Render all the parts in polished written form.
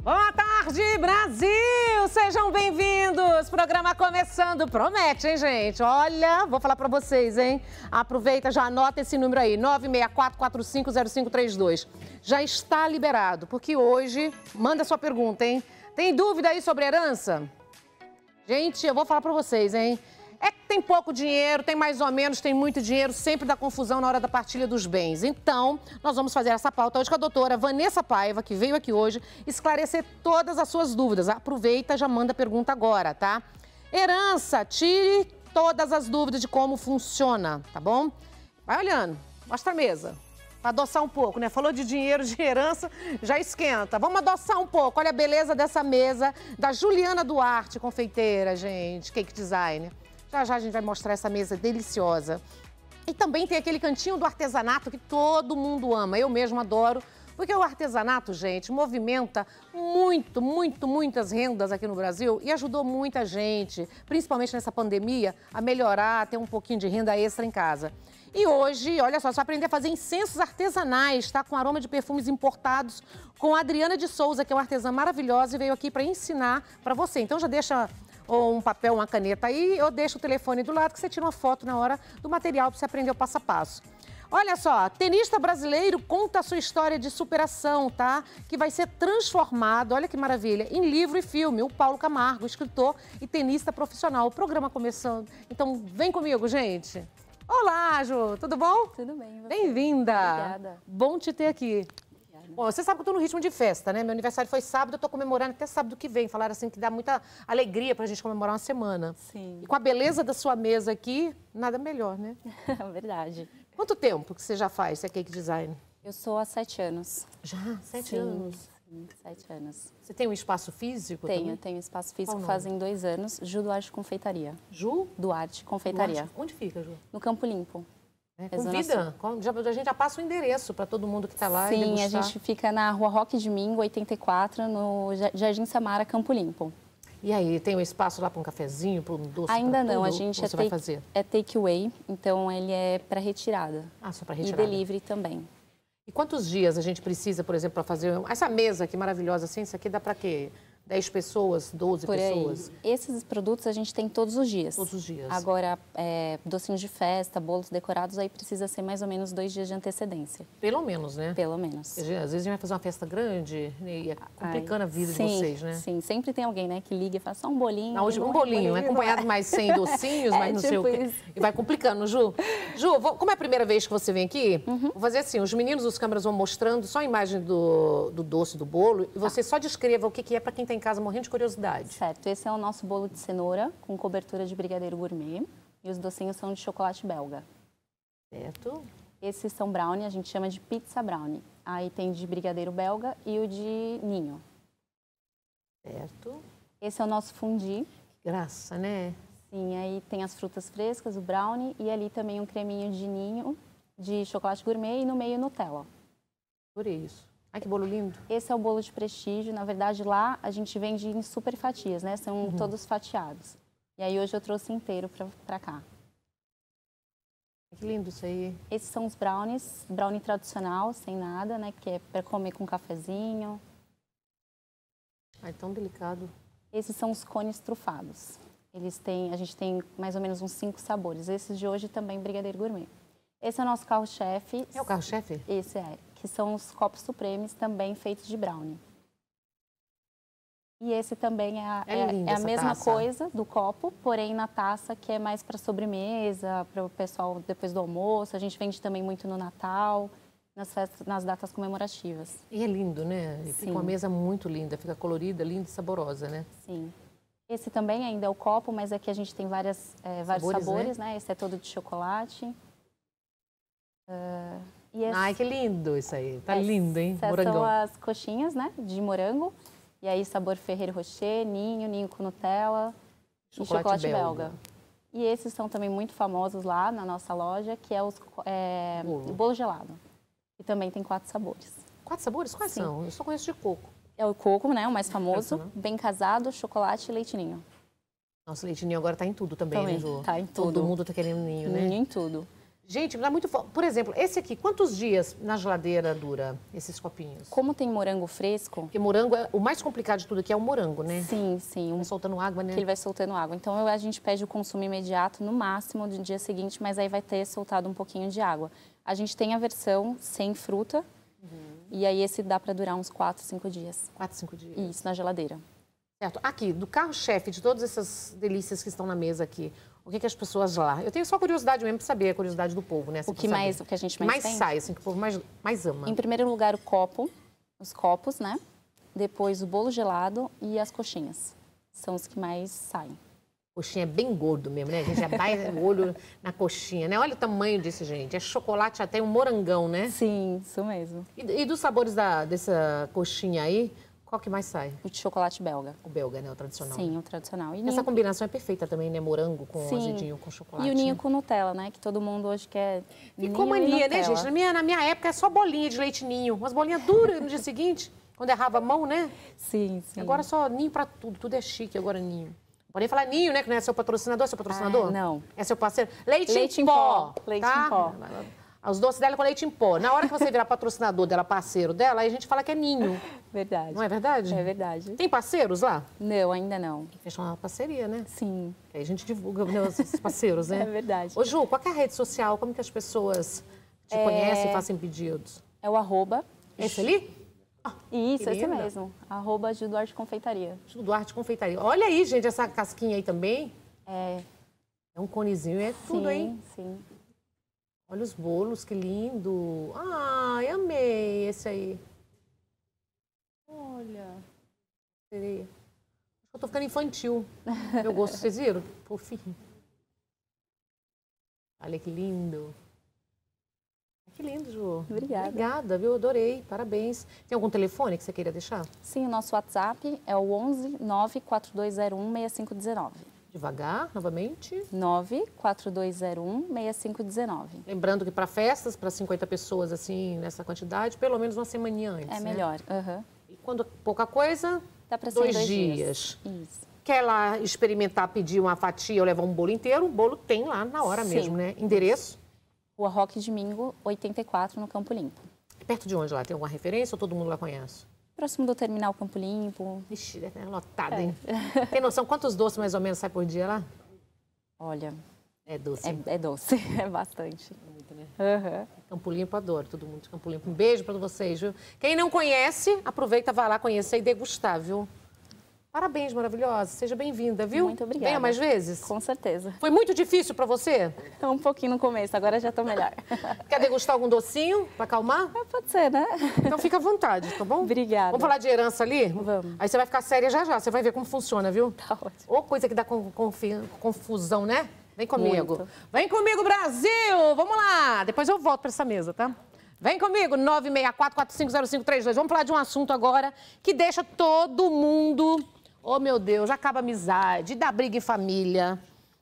Boa tarde, Brasil! Sejam bem-vindos! Programa começando. Promete, hein, gente? Olha, vou falar pra vocês, hein? Aproveita, já anota esse número aí, 964-450532. Já está liberado, porque hoje, manda sua pergunta, hein? Tem dúvida aí sobre herança? Gente, eu vou falar pra vocês, hein? É que tem pouco dinheiro, tem mais ou menos, tem muito dinheiro, sempre dá confusão na hora da partilha dos bens. Então, nós vamos fazer essa pauta hoje com a doutora Vanessa Paiva, que veio aqui hoje, esclarecer todas as suas dúvidas. Aproveita, já manda a pergunta agora, tá? Herança, tire todas as dúvidas de como funciona, tá bom? Vai olhando, mostra a mesa. Para adoçar um pouco, né? Falou de dinheiro, de herança, já esquenta. Vamos adoçar um pouco. Olha a beleza dessa mesa da Juliana Duarte, confeiteira, gente, cake designer. Já já a gente vai mostrar essa mesa deliciosa. E também tem aquele cantinho do artesanato que todo mundo ama. Eu mesmo adoro, porque o artesanato, gente, movimenta muitas rendas aqui no Brasil e ajudou muita gente, principalmente nessa pandemia, a melhorar, a ter um pouquinho de renda extra em casa. E hoje, olha só, você vai aprender a fazer incensos artesanais, tá? Com aroma de perfumes importados, com a Adriana de Souza, que é uma artesã maravilhosa e veio aqui para ensinar para você. Então já deixa ou um papel, uma caneta aí, eu deixo o telefone do lado que você tira uma foto na hora do material para você aprender o passo a passo. Olha só, tenista brasileiro conta a sua história de superação, tá? Que vai ser transformado, olha que maravilha, em livro e filme. O Paulo Camargo, escritor e tenista profissional. O programa começando, então vem comigo, gente. Olá, Ju, tudo bom? Tudo bem. Bem-vinda. Obrigada. Bom te ter aqui. Bom, você sabe que eu tô no ritmo de festa, né? Meu aniversário foi sábado, eu tô comemorando até sábado que vem. Falaram assim que dá muita alegria pra gente comemorar uma semana. Sim. E com a beleza da sua mesa aqui, nada melhor, né? Verdade. Quanto tempo que você já faz, você é cake design? Eu sou há 7 anos. Já? 7 anos? Sim, 7 anos. Você tem um espaço físico também? Tenho espaço físico Qual fazem 2 anos. Ju Duarte Confeitaria. Ju? Duarte Confeitaria. Duarte. Onde fica, Ju? No Campo Limpo. Convida, a gente já passa o endereço para todo mundo que está lá. Sim, a gente fica na Rua Roque de Mingo, 84, no Jardim Samara, Campo Limpo. E aí, tem um espaço lá para um cafezinho, para um doce? Ainda não, tudo? a gente você vai fazer? É take away, então ele é para retirada. Ah, só para retirada. E delivery também. E quantos dias a gente precisa, por exemplo, para fazer essa mesa aqui maravilhosa assim? Isso aqui dá para quê? 10 pessoas, 12 por pessoas? Aí. Esses produtos a gente tem todos os dias. Todos os dias. Agora, docinhos de festa, bolos decorados, aí precisa ser mais ou menos 2 dias de antecedência. Pelo menos, né? Pelo menos. Às vezes a gente vai fazer uma festa grande e é complicando a vida de vocês, né? Sim, sempre tem alguém, né, que liga e faz só um bolinho. Não, hoje um bolinho, acompanhado mais sem docinhos, mas não sei o quê. E vai complicando, Ju. Ju, como é a primeira vez que você vem aqui, vou fazer assim, os meninos dos câmeras vão mostrando só a imagem do doce, do bolo, e você só descreva o que é para quem está em casa morrendo de curiosidade. Certo, esse é o nosso bolo de cenoura com cobertura de brigadeiro gourmet e os docinhos são de chocolate belga. Certo. Esses são brownie, a gente chama de pizza brownie. Aí tem de brigadeiro belga e o de ninho. Certo. Esse é o nosso fondue. Graça, né? Sim, aí tem as frutas frescas, o brownie e ali também um creminho de ninho de chocolate gourmet e no meio Nutella. Por isso. Ai, que bolo lindo. Esse é o bolo de prestígio. Na verdade, lá a gente vende em super fatias, né? São todos fatiados. E aí hoje eu trouxe inteiro pra cá. Que lindo isso aí. Esses são os brownies. Brownie tradicional, sem nada, né? Que é pra comer com um cafezinho. Ai, tão delicado. Esses são os cones trufados. A gente tem mais ou menos uns 5 sabores. Esses de hoje também brigadeiro gourmet. Esse é o nosso carro-chefe. É o carro-chefe? Esse é. Que são os copos supremes, também feitos de brownie. E esse também é a mesma taça. coisa do copo, porém na taça, que é mais para sobremesa, para o pessoal depois do almoço. A gente vende também muito no Natal, nas datas comemorativas. E é lindo, né? E fica uma mesa muito linda, fica colorida, linda e saborosa, né? Sim. Esse também ainda é o copo, mas aqui a gente tem vários sabores, né? Esse é todo de chocolate. Ai, que lindo isso aí. Tá lindo, hein? Essas são as coxinhas, né? De morango. E aí, sabor Ferrero Rocher, ninho com Nutella e chocolate belga. E esses são também muito famosos lá na nossa loja, que é o bolo gelado. E também tem 4 sabores. 4 sabores? Quais são? Eu só conheço de coco. É o coco, né? O mais famoso. Bem casado, chocolate e leite ninho. Nossa, leite ninho agora tá em tudo também, né, Ju? Tá em tudo. Todo mundo tá querendo ninho, né? Ninho em tudo. Gente, dá muito... Por exemplo, esse aqui, quantos dias na geladeira dura esses copinhos? Como tem morango fresco... Porque morango, o mais complicado de tudo aqui é o morango, né? Sim, sim. Vai soltando água, né? Que ele vai soltando água. Então, a gente pede o consumo imediato, no máximo, do dia seguinte, mas aí vai ter soltado um pouquinho de água. A gente tem a versão sem fruta, e aí esse dá para durar uns 4, 5 dias. 4, 5 dias. Isso, na geladeira. Certo. Aqui, do carro-chefe de todas essas delícias que estão na mesa aqui, o que as pessoas lá... Eu tenho só curiosidade mesmo para saber, a curiosidade do povo, né? O que a gente mais tem? Sai, assim, que o povo mais ama. Em primeiro lugar, os copos, né? Depois o bolo gelado e as coxinhas. São os que mais saem. Coxinha é bem gordo mesmo, né? A gente já vai o olho na coxinha, né? Olha o tamanho disso, gente. É chocolate até um morangão, né? Sim, isso mesmo. E dos sabores dessa coxinha aí, qual que mais sai? O de chocolate belga. O belga, né? O tradicional. Sim, o tradicional. E essa combinação é perfeita também, né? Morango com azedinho, com chocolate. E o ninho com Nutella, né? Que todo mundo hoje quer. Ficou mania, né, gente? Na minha época é só bolinha de leite ninho. Umas bolinhas duras no dia seguinte, quando errava a mão, né? Sim, sim. Agora só ninho pra tudo. Tudo é chique agora ninho. Podem falar ninho, né? Que não é seu patrocinador. É seu patrocinador? Não. É seu parceiro? Leite em pó. Leite em pó. Os doces dela com leite em pó. Na hora que você virar patrocinador dela, parceiro dela, aí a gente fala que é ninho. Verdade. Não é verdade? É verdade. Tem parceiros lá? Não, ainda não. Fechou uma parceria, né? Sim. Aí a gente divulga os parceiros, né? É verdade. Ô, Ju, qual que é a rede social? Como que as pessoas te conhecem e fazem pedidos? É o @. Esse ali? Isso, esse mesmo. @Gil Duarte Confeitaria. Gil Duarte Confeitaria. Olha aí, gente, essa casquinha aí também. É um conezinho, é tudo, hein? Sim. Olha os bolos, que lindo. Ai, amei esse aí. Olha. Acho que eu tô ficando infantil. Meu gosto, vocês viram? Fofinho. Olha que lindo. Que lindo, Ju. Obrigada. Obrigada, viu? Adorei. Parabéns. Tem algum telefone que você queira deixar? Sim, o nosso WhatsApp é o 11 94201 6519. Devagar, novamente. 94201 6519. Lembrando que para festas, para 50 pessoas, assim, nessa quantidade, pelo menos uma semaninha antes, É melhor. Uhum. E quando pouca coisa, dá para ser 2 dias. Isso. Quer lá experimentar, pedir uma fatia ou levar um bolo inteiro, o bolo tem lá na hora mesmo, né? Endereço? Rua Roque de Mingo, 84, no Campo Limpo. Perto de onde lá? Tem alguma referência ou todo mundo lá conhece? Próximo do Terminal Campo Limpo. Ixi, é lotado, hein? Tem noção quantos doces mais ou menos sai por dia lá? Olha... É doce. É doce, é bastante. Muito, né? Uhum. Campo Limpo, adoro todo mundo de Campo Limpo. Um beijo para vocês, viu? Quem não conhece, aproveita, vai lá conhecer e degustar, viu? Parabéns, maravilhosa. Seja bem-vinda, viu? Muito obrigada. Venha mais vezes. Com certeza. Foi muito difícil para você? Um pouquinho no começo, agora já estou melhor. Quer degustar algum docinho para acalmar? Pode ser, né? Então fica à vontade, tá bom? Obrigada. Vamos falar de herança ali? Vamos. Aí você vai ficar séria já já, você vai ver como funciona, viu? Tá ótimo. Ô, coisa que dá confusão, né? Vem comigo. Muito. Vem comigo, Brasil! Vamos lá! Depois eu volto para essa mesa, tá? Vem comigo, 964-450532. Vamos falar de um assunto agora que deixa todo mundo... Oh, meu Deus, acaba a amizade, dá briga em família.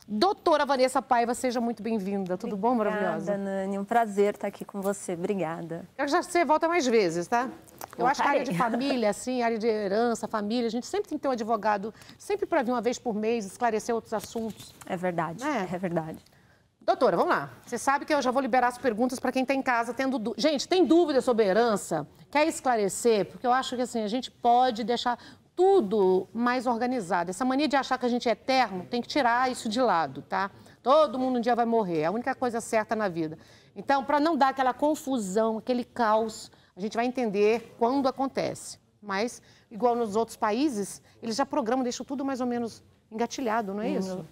Doutora Vanessa Paiva, seja muito bem-vinda. Tudo bom, maravilhosa? Obrigada, Nani. Um prazer estar aqui com você. Obrigada. Quero que você volta mais vezes, tá? Eu acho que a área de Voltarei. família, assim, área de herança, família, a gente sempre tem que ter um advogado, sempre para vir uma vez por mês, esclarecer outros assuntos. É verdade, é verdade. Doutora, vamos lá. Você sabe que eu já vou liberar as perguntas para quem está em casa tendo dúvida. Gente, tem dúvida sobre herança? Quer esclarecer? Porque eu acho que, assim, a gente pode deixar tudo mais organizado. Essa mania de achar que a gente é eterno, tem que tirar isso de lado, tá? Todo mundo um dia vai morrer, é a única coisa certa na vida. Então, para não dar aquela confusão, aquele caos, a gente vai entender quando acontece. Mas, igual nos outros países, eles já programam, deixam tudo mais ou menos engatilhado, não é isso?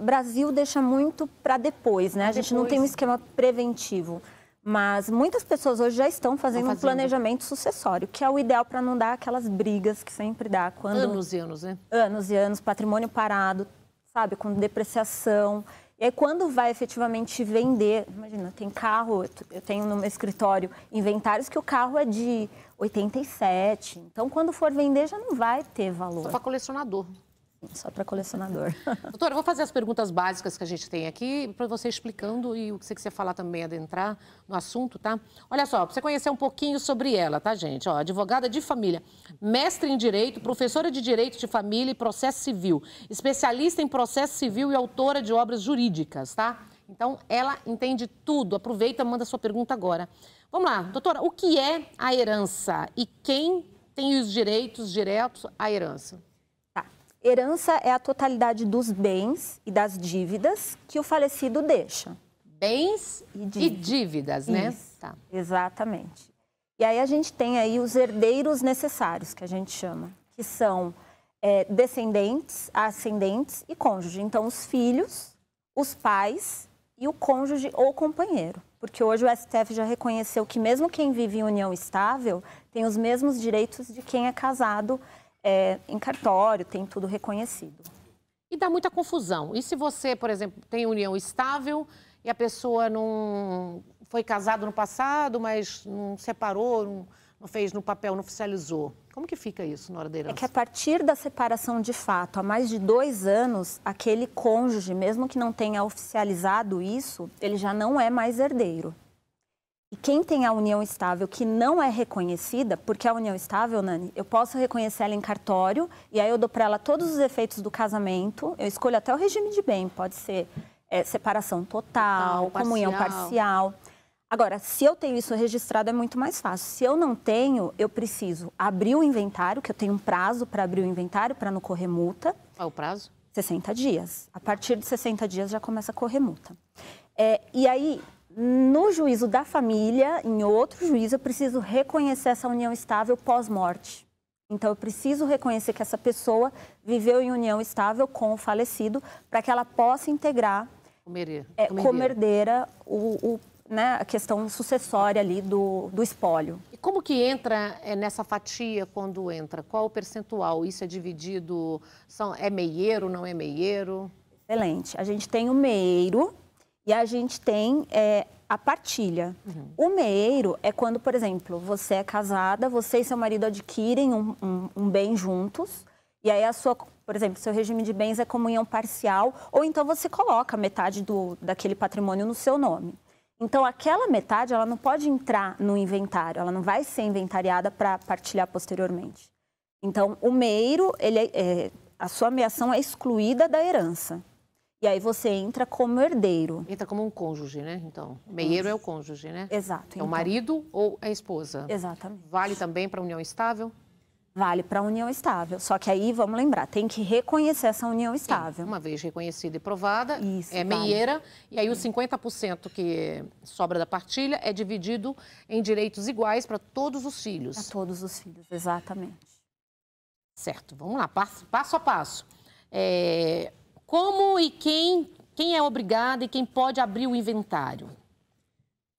Brasil deixa muito para depois, né? A gente não tem um esquema preventivo. Mas muitas pessoas hoje já estão fazendo um planejamento sucessório, que é o ideal para não dar aquelas brigas que sempre dá. Quando... Anos e anos, né? Anos e anos, patrimônio parado, sabe? Com depreciação. E aí, quando vai efetivamente vender, imagina, tem carro, eu tenho no meu escritório inventários que o carro é de 87. Então, quando for vender, já não vai ter valor. Só para colecionador. Só para colecionador. Doutora, eu vou fazer as perguntas básicas que a gente tem aqui para você explicando e o que você quiser falar também, adentrar no assunto, tá? Olha só, para você conhecer um pouquinho sobre ela, tá, gente? Ó, advogada de família, mestre em Direito, professora de Direito de Família e Processo Civil, especialista em Processo Civil e autora de obras jurídicas, tá? Então, ela entende tudo. Aproveita, manda sua pergunta agora. Vamos lá, doutora, o que é a herança e quem tem os direitos diretos à herança? Tá. Herança é a totalidade dos bens e das dívidas que o falecido deixa. Bens e dívidas, né? Tá. Exatamente. E aí a gente tem aí os herdeiros necessários, que a gente chama, que são descendentes, ascendentes e cônjuge. Então, os filhos, os pais e o cônjuge ou companheiro. Porque hoje o STF já reconheceu que mesmo quem vive em união estável tem os mesmos direitos de quem é casado em cartório, tem tudo reconhecido. E dá muita confusão. E se você, por exemplo, tem união estável e a pessoa não foi casado no passado, mas não separou, não fez no papel, não oficializou? Como que fica isso na hora da herança? É que a partir da separação de fato, há mais de 2 anos, aquele cônjuge, mesmo que não tenha oficializado isso, ele já não é mais herdeiro. E quem tem a união estável que não é reconhecida, porque a união estável, Nani, eu posso reconhecer ela em cartório e aí eu dou para ela todos os efeitos do casamento, eu escolho até o regime de bem, pode ser separação total, comunhão parcial. Agora, se eu tenho isso registrado, é muito mais fácil. Se eu não tenho, eu preciso abrir o inventário, que eu tenho um prazo para abrir o inventário, para não correr multa. Qual é o prazo? 60 dias. A partir de 60 dias já começa a correr multa. E aí, no juízo da família, em outro juízo, eu preciso reconhecer essa união estável pós-morte. Então, eu preciso reconhecer que essa pessoa viveu em união estável com o falecido para que ela possa integrar como herdeira a questão sucessória ali do espólio. E como que entra nessa fatia quando entra? Qual o percentual? Isso é dividido, é meieiro, não é meieiro? Excelente. A gente tem o meieiro e a gente tem a partilha. Uhum. O meieiro é quando, por exemplo, você é casada, você e seu marido adquirem um bem juntos e aí por exemplo, seu regime de bens é comunhão parcial ou então você coloca metade daquele patrimônio no seu nome. Então, aquela metade, ela não pode entrar no inventário, ela não vai ser inventariada para partilhar posteriormente. Então, o meieiro, a sua meação é excluída da herança. E aí você entra como herdeiro. Entra como um cônjuge, né? Então, o meieiro é o cônjuge, né? Exato. É o marido ou a esposa? Exatamente. Vale também para a união estável? Vale para a união estável. Só que aí, vamos lembrar, tem que reconhecer essa união estável. Uma vez reconhecida e provada, isso, meieira. Vale. E aí os 50% que sobra da partilha é dividido em direitos iguais para todos os filhos. Para todos os filhos, exatamente. Certo, vamos lá, passo a passo. Como e quem é obrigado e quem pode abrir o inventário?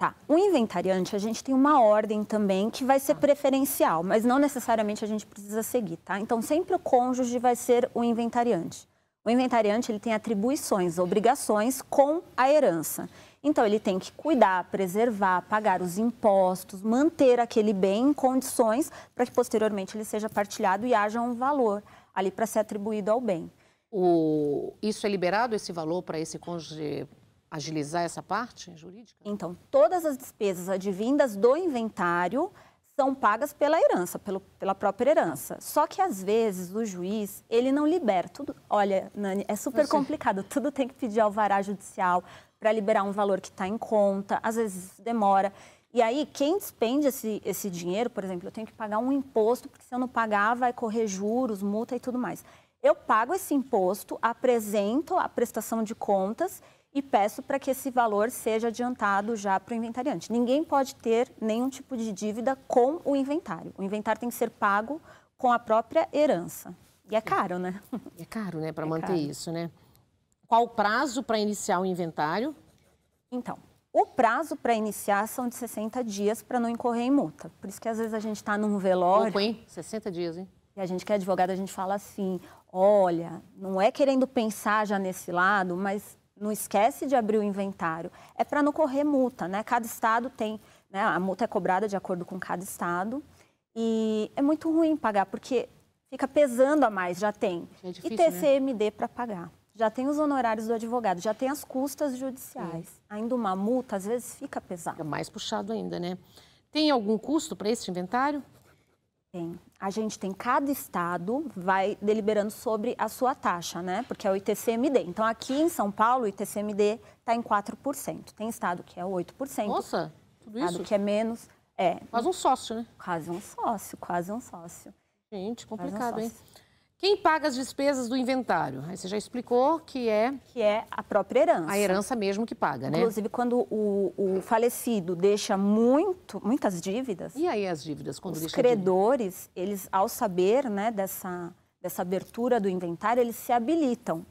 Tá, o inventariante, a gente tem uma ordem também que vai ser preferencial, mas não necessariamente a gente precisa seguir, tá? Então, sempre o cônjuge vai ser o inventariante. O inventariante, ele tem atribuições, obrigações com a herança. Então, ele tem que cuidar, preservar, pagar os impostos, manter aquele bem em condições para que, posteriormente, ele seja partilhado e haja um valor ali para ser atribuído ao bem. Isso é liberado, esse valor, para esse cônjuge agilizar essa parte jurídica? Então, todas as despesas advindas do inventário são pagas pela herança, pela própria herança. Só que, às vezes, o juiz, ele não libera tudo. Olha, Nani, é super complicado. Tudo tem que pedir alvará judicial para liberar um valor que está em conta. Às vezes, isso demora. E aí, quem despende esse dinheiro, por exemplo, eu tenho que pagar um imposto, porque se eu não pagar, vai correr juros, multa e tudo mais. Eu pago esse imposto, apresento a prestação de contas e peço para que esse valor seja adiantado já para o inventariante. Ninguém pode ter nenhum tipo de dívida com o inventário. O inventário tem que ser pago com a própria herança. E é caro, né? É caro, né? Para manter isso, né? Qual o prazo para iniciar o inventário? Então, o prazo para iniciar são de 60 dias para não incorrer em multa. Por isso que às vezes a gente está num velório... Pouco, hein? 60 dias, hein? E a gente que é advogado, a gente fala assim, olha, não é querendo pensar já nesse lado, mas... Não esquece de abrir o inventário. É para não correr multa, né? Cada estado tem, né? A multa é cobrada de acordo com cada estado. E é muito ruim pagar, porque fica pesando a mais, já tem. É difícil, ITCMD, né? Para pagar. Já tem os honorários do advogado, já tem as custas judiciais. Ainda uma multa, às vezes, fica pesado. É mais puxado ainda, né? Tem algum custo para esse inventário? Tem. A gente tem, cada estado vai deliberando sobre a sua taxa, né? Porque é o ITCMD. Então, aqui em São Paulo, o ITCMD está em 4%. Tem estado que é 8%. Nossa, tudo isso? Estado que é menos. É. Quase um sócio, né? Quase um sócio, quase um sócio. Gente, complicado, hein? Quem paga as despesas do inventário? Aí você já explicou que é... Que é a própria herança. A herança mesmo que paga, né? Inclusive, quando o falecido deixa muitas dívidas... E aí as dívidas? Quando os credores, eles, ao saber, né, dessa abertura do inventário, eles se habilitam.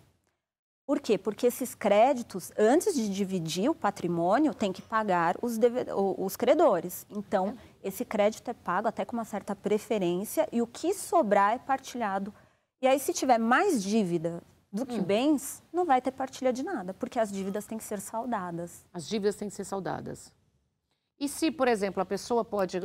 Por quê? Porque esses créditos, antes de dividir o patrimônio, tem que pagar os credores. Então, esse crédito é pago até com uma certa preferência e o que sobrar é partilhado. E aí, se tiver mais dívida do que bens, não vai ter partilha de nada, porque as dívidas têm que ser saldadas. As dívidas têm que ser saldadas. E se, por exemplo, a pessoa pode...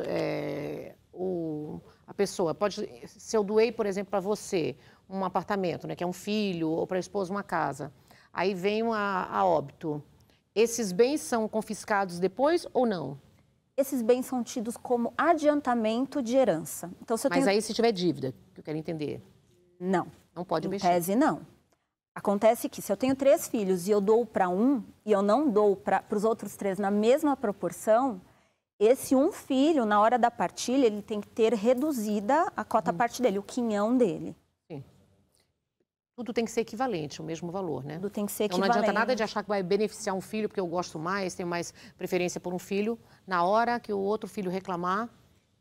se eu doei, por exemplo, para você um apartamento, né, que é um filho, ou para a esposa uma casa, aí vem a óbito, esses bens são confiscados depois ou não? Esses bens são tidos como adiantamento de herança. Então, Mas aí se tiver dívida, que eu quero entender. Não. Não pode mexer. Em tese, não. Acontece que se eu tenho 3 filhos e eu dou para um e eu não dou para os outros 3 na mesma proporção, esse um filho, na hora da partilha, ele tem que ter reduzida a cota parte dele, o quinhão dele. Sim. Tudo tem que ser equivalente, o mesmo valor, né? Tudo tem que ser então, equivalente. Não adianta nada de achar que vai beneficiar um filho, porque eu gosto mais, tenho mais preferência por um filho, na hora que o outro filho reclamar.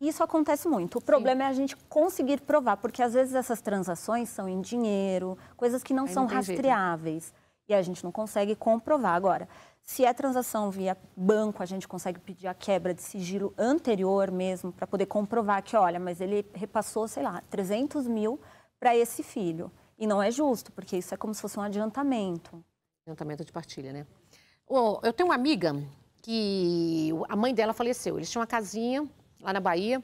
Isso acontece muito. O problema é a gente conseguir provar, porque às vezes essas transações são em dinheiro, coisas que não são rastreáveis. Jeito, né? E a gente não consegue comprovar. Agora, se é transação via banco, a gente consegue pedir a quebra de sigilo anterior mesmo, para poder comprovar que, olha, mas ele repassou, sei lá, 300 mil para esse filho. E não é justo, porque isso é como se fosse um adiantamento. Adiantamento de partilha, né? Eu tenho uma amiga que a mãe dela faleceu. Eles tinham uma casinha lá na Bahia,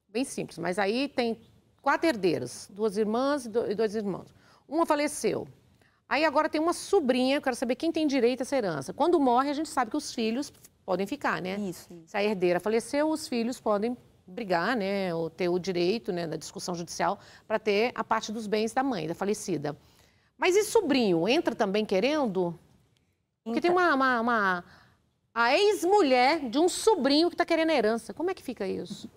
bem simples, mas aí tem 4 herdeiras, 2 irmãs e 2 irmãos. Uma faleceu. Aí agora tem uma sobrinha, eu quero saber quem tem direito a essa herança. Quando morre, a gente sabe que os filhos podem ficar, né? Isso. Se a herdeira faleceu, os filhos podem brigar, né? Ou ter o direito, né, da discussão judicial para ter a parte dos bens da mãe, da falecida. Mas e sobrinho? Entra também querendo? Porque tem a ex-mulher de um sobrinho que está querendo a herança. Como é que fica isso?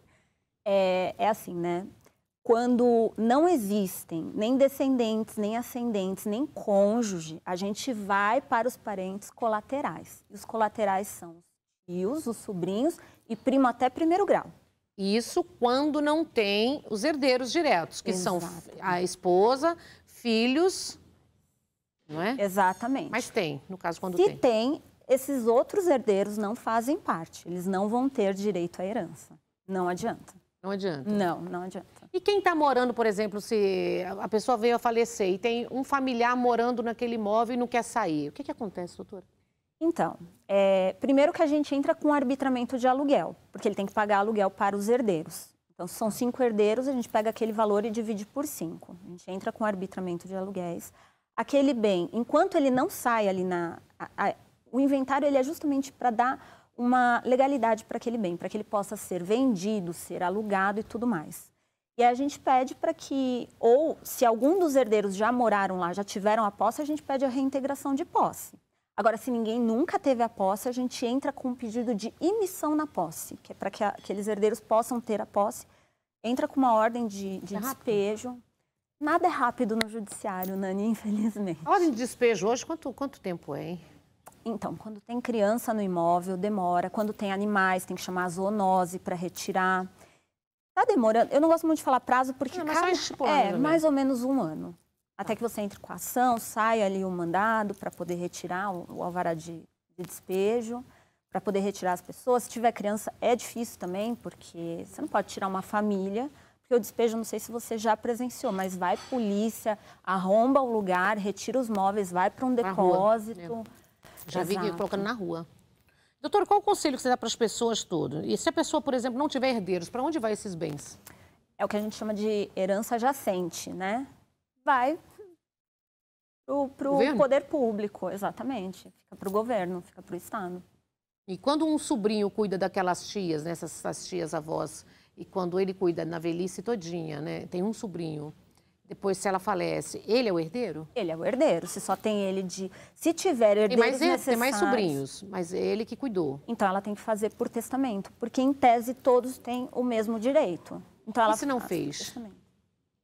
É assim, né? Quando não existem nem descendentes, nem ascendentes, nem cônjuge, a gente vai para os parentes colaterais. E os colaterais são os tios, os sobrinhos e primo até 1º grau. Isso quando não tem os herdeiros diretos, que são a esposa, filhos, não é? Exatamente. Mas tem, no caso, quando tem. Se tem, esses outros herdeiros não fazem parte. Eles não vão ter direito à herança. Não adianta. Não adianta? Não adianta. E quem está morando, por exemplo, se a pessoa veio a falecer e tem um familiar morando naquele imóvel e não quer sair, o que acontece, doutora? Então, primeiro que a gente entra com arbitramento de aluguel, porque ele tem que pagar aluguel para os herdeiros. Então, se são 5 herdeiros, a gente pega aquele valor e divide por 5. A gente entra com arbitramento de aluguéis. Aquele bem, enquanto ele não sai ali o inventário ele é justamente para dar uma legalidade para aquele bem, para que ele possa ser vendido, ser alugado e tudo mais. E aí a gente pede para que, ou se algum dos herdeiros já moraram lá, já tiveram a posse, a gente pede a reintegração de posse. Agora, se ninguém nunca teve a posse, a gente entra com um pedido de imissão na posse, que é para que aqueles herdeiros possam ter a posse. Entra com uma ordem de despejo. Nada é rápido no judiciário, Nani, infelizmente. A ordem de despejo hoje, quanto tempo é, hein? Então, quando tem criança no imóvel, demora. Quando tem animais, tem que chamar a zoonose para retirar. Tá demorando. Eu não gosto muito de falar prazo, porque mais ou menos 1 ano. Até que você entre com a ação, sai ali o mandado para poder retirar o alvará de despejo, para poder retirar as pessoas. Se tiver criança, é difícil também, porque você não pode tirar uma família, porque o despejo, não sei se você já presenciou, mas vai polícia, arromba o lugar, retira os móveis, vai para um depósito. Já vi colocando na rua. Doutor, qual o conselho que você dá para as pessoas todas? E se a pessoa, por exemplo, não tiver herdeiros, para onde vai esses bens? É o que a gente chama de herança jacente, né? Vai para o poder público, exatamente. Fica para o governo, fica para o Estado. E quando um sobrinho cuida daquelas tias, né, essas tias avós, e quando ele cuida na velhice todinha, né? Tem um sobrinho. Depois, se ela falece, ele é o herdeiro? Ele é o herdeiro, se só tem ele de... Se tiver herdeiros necessários... Tem mais sobrinhos, mas é ele que cuidou. Então, ela tem que fazer por testamento, porque, em tese, todos têm o mesmo direito. Então, ela e se não fez?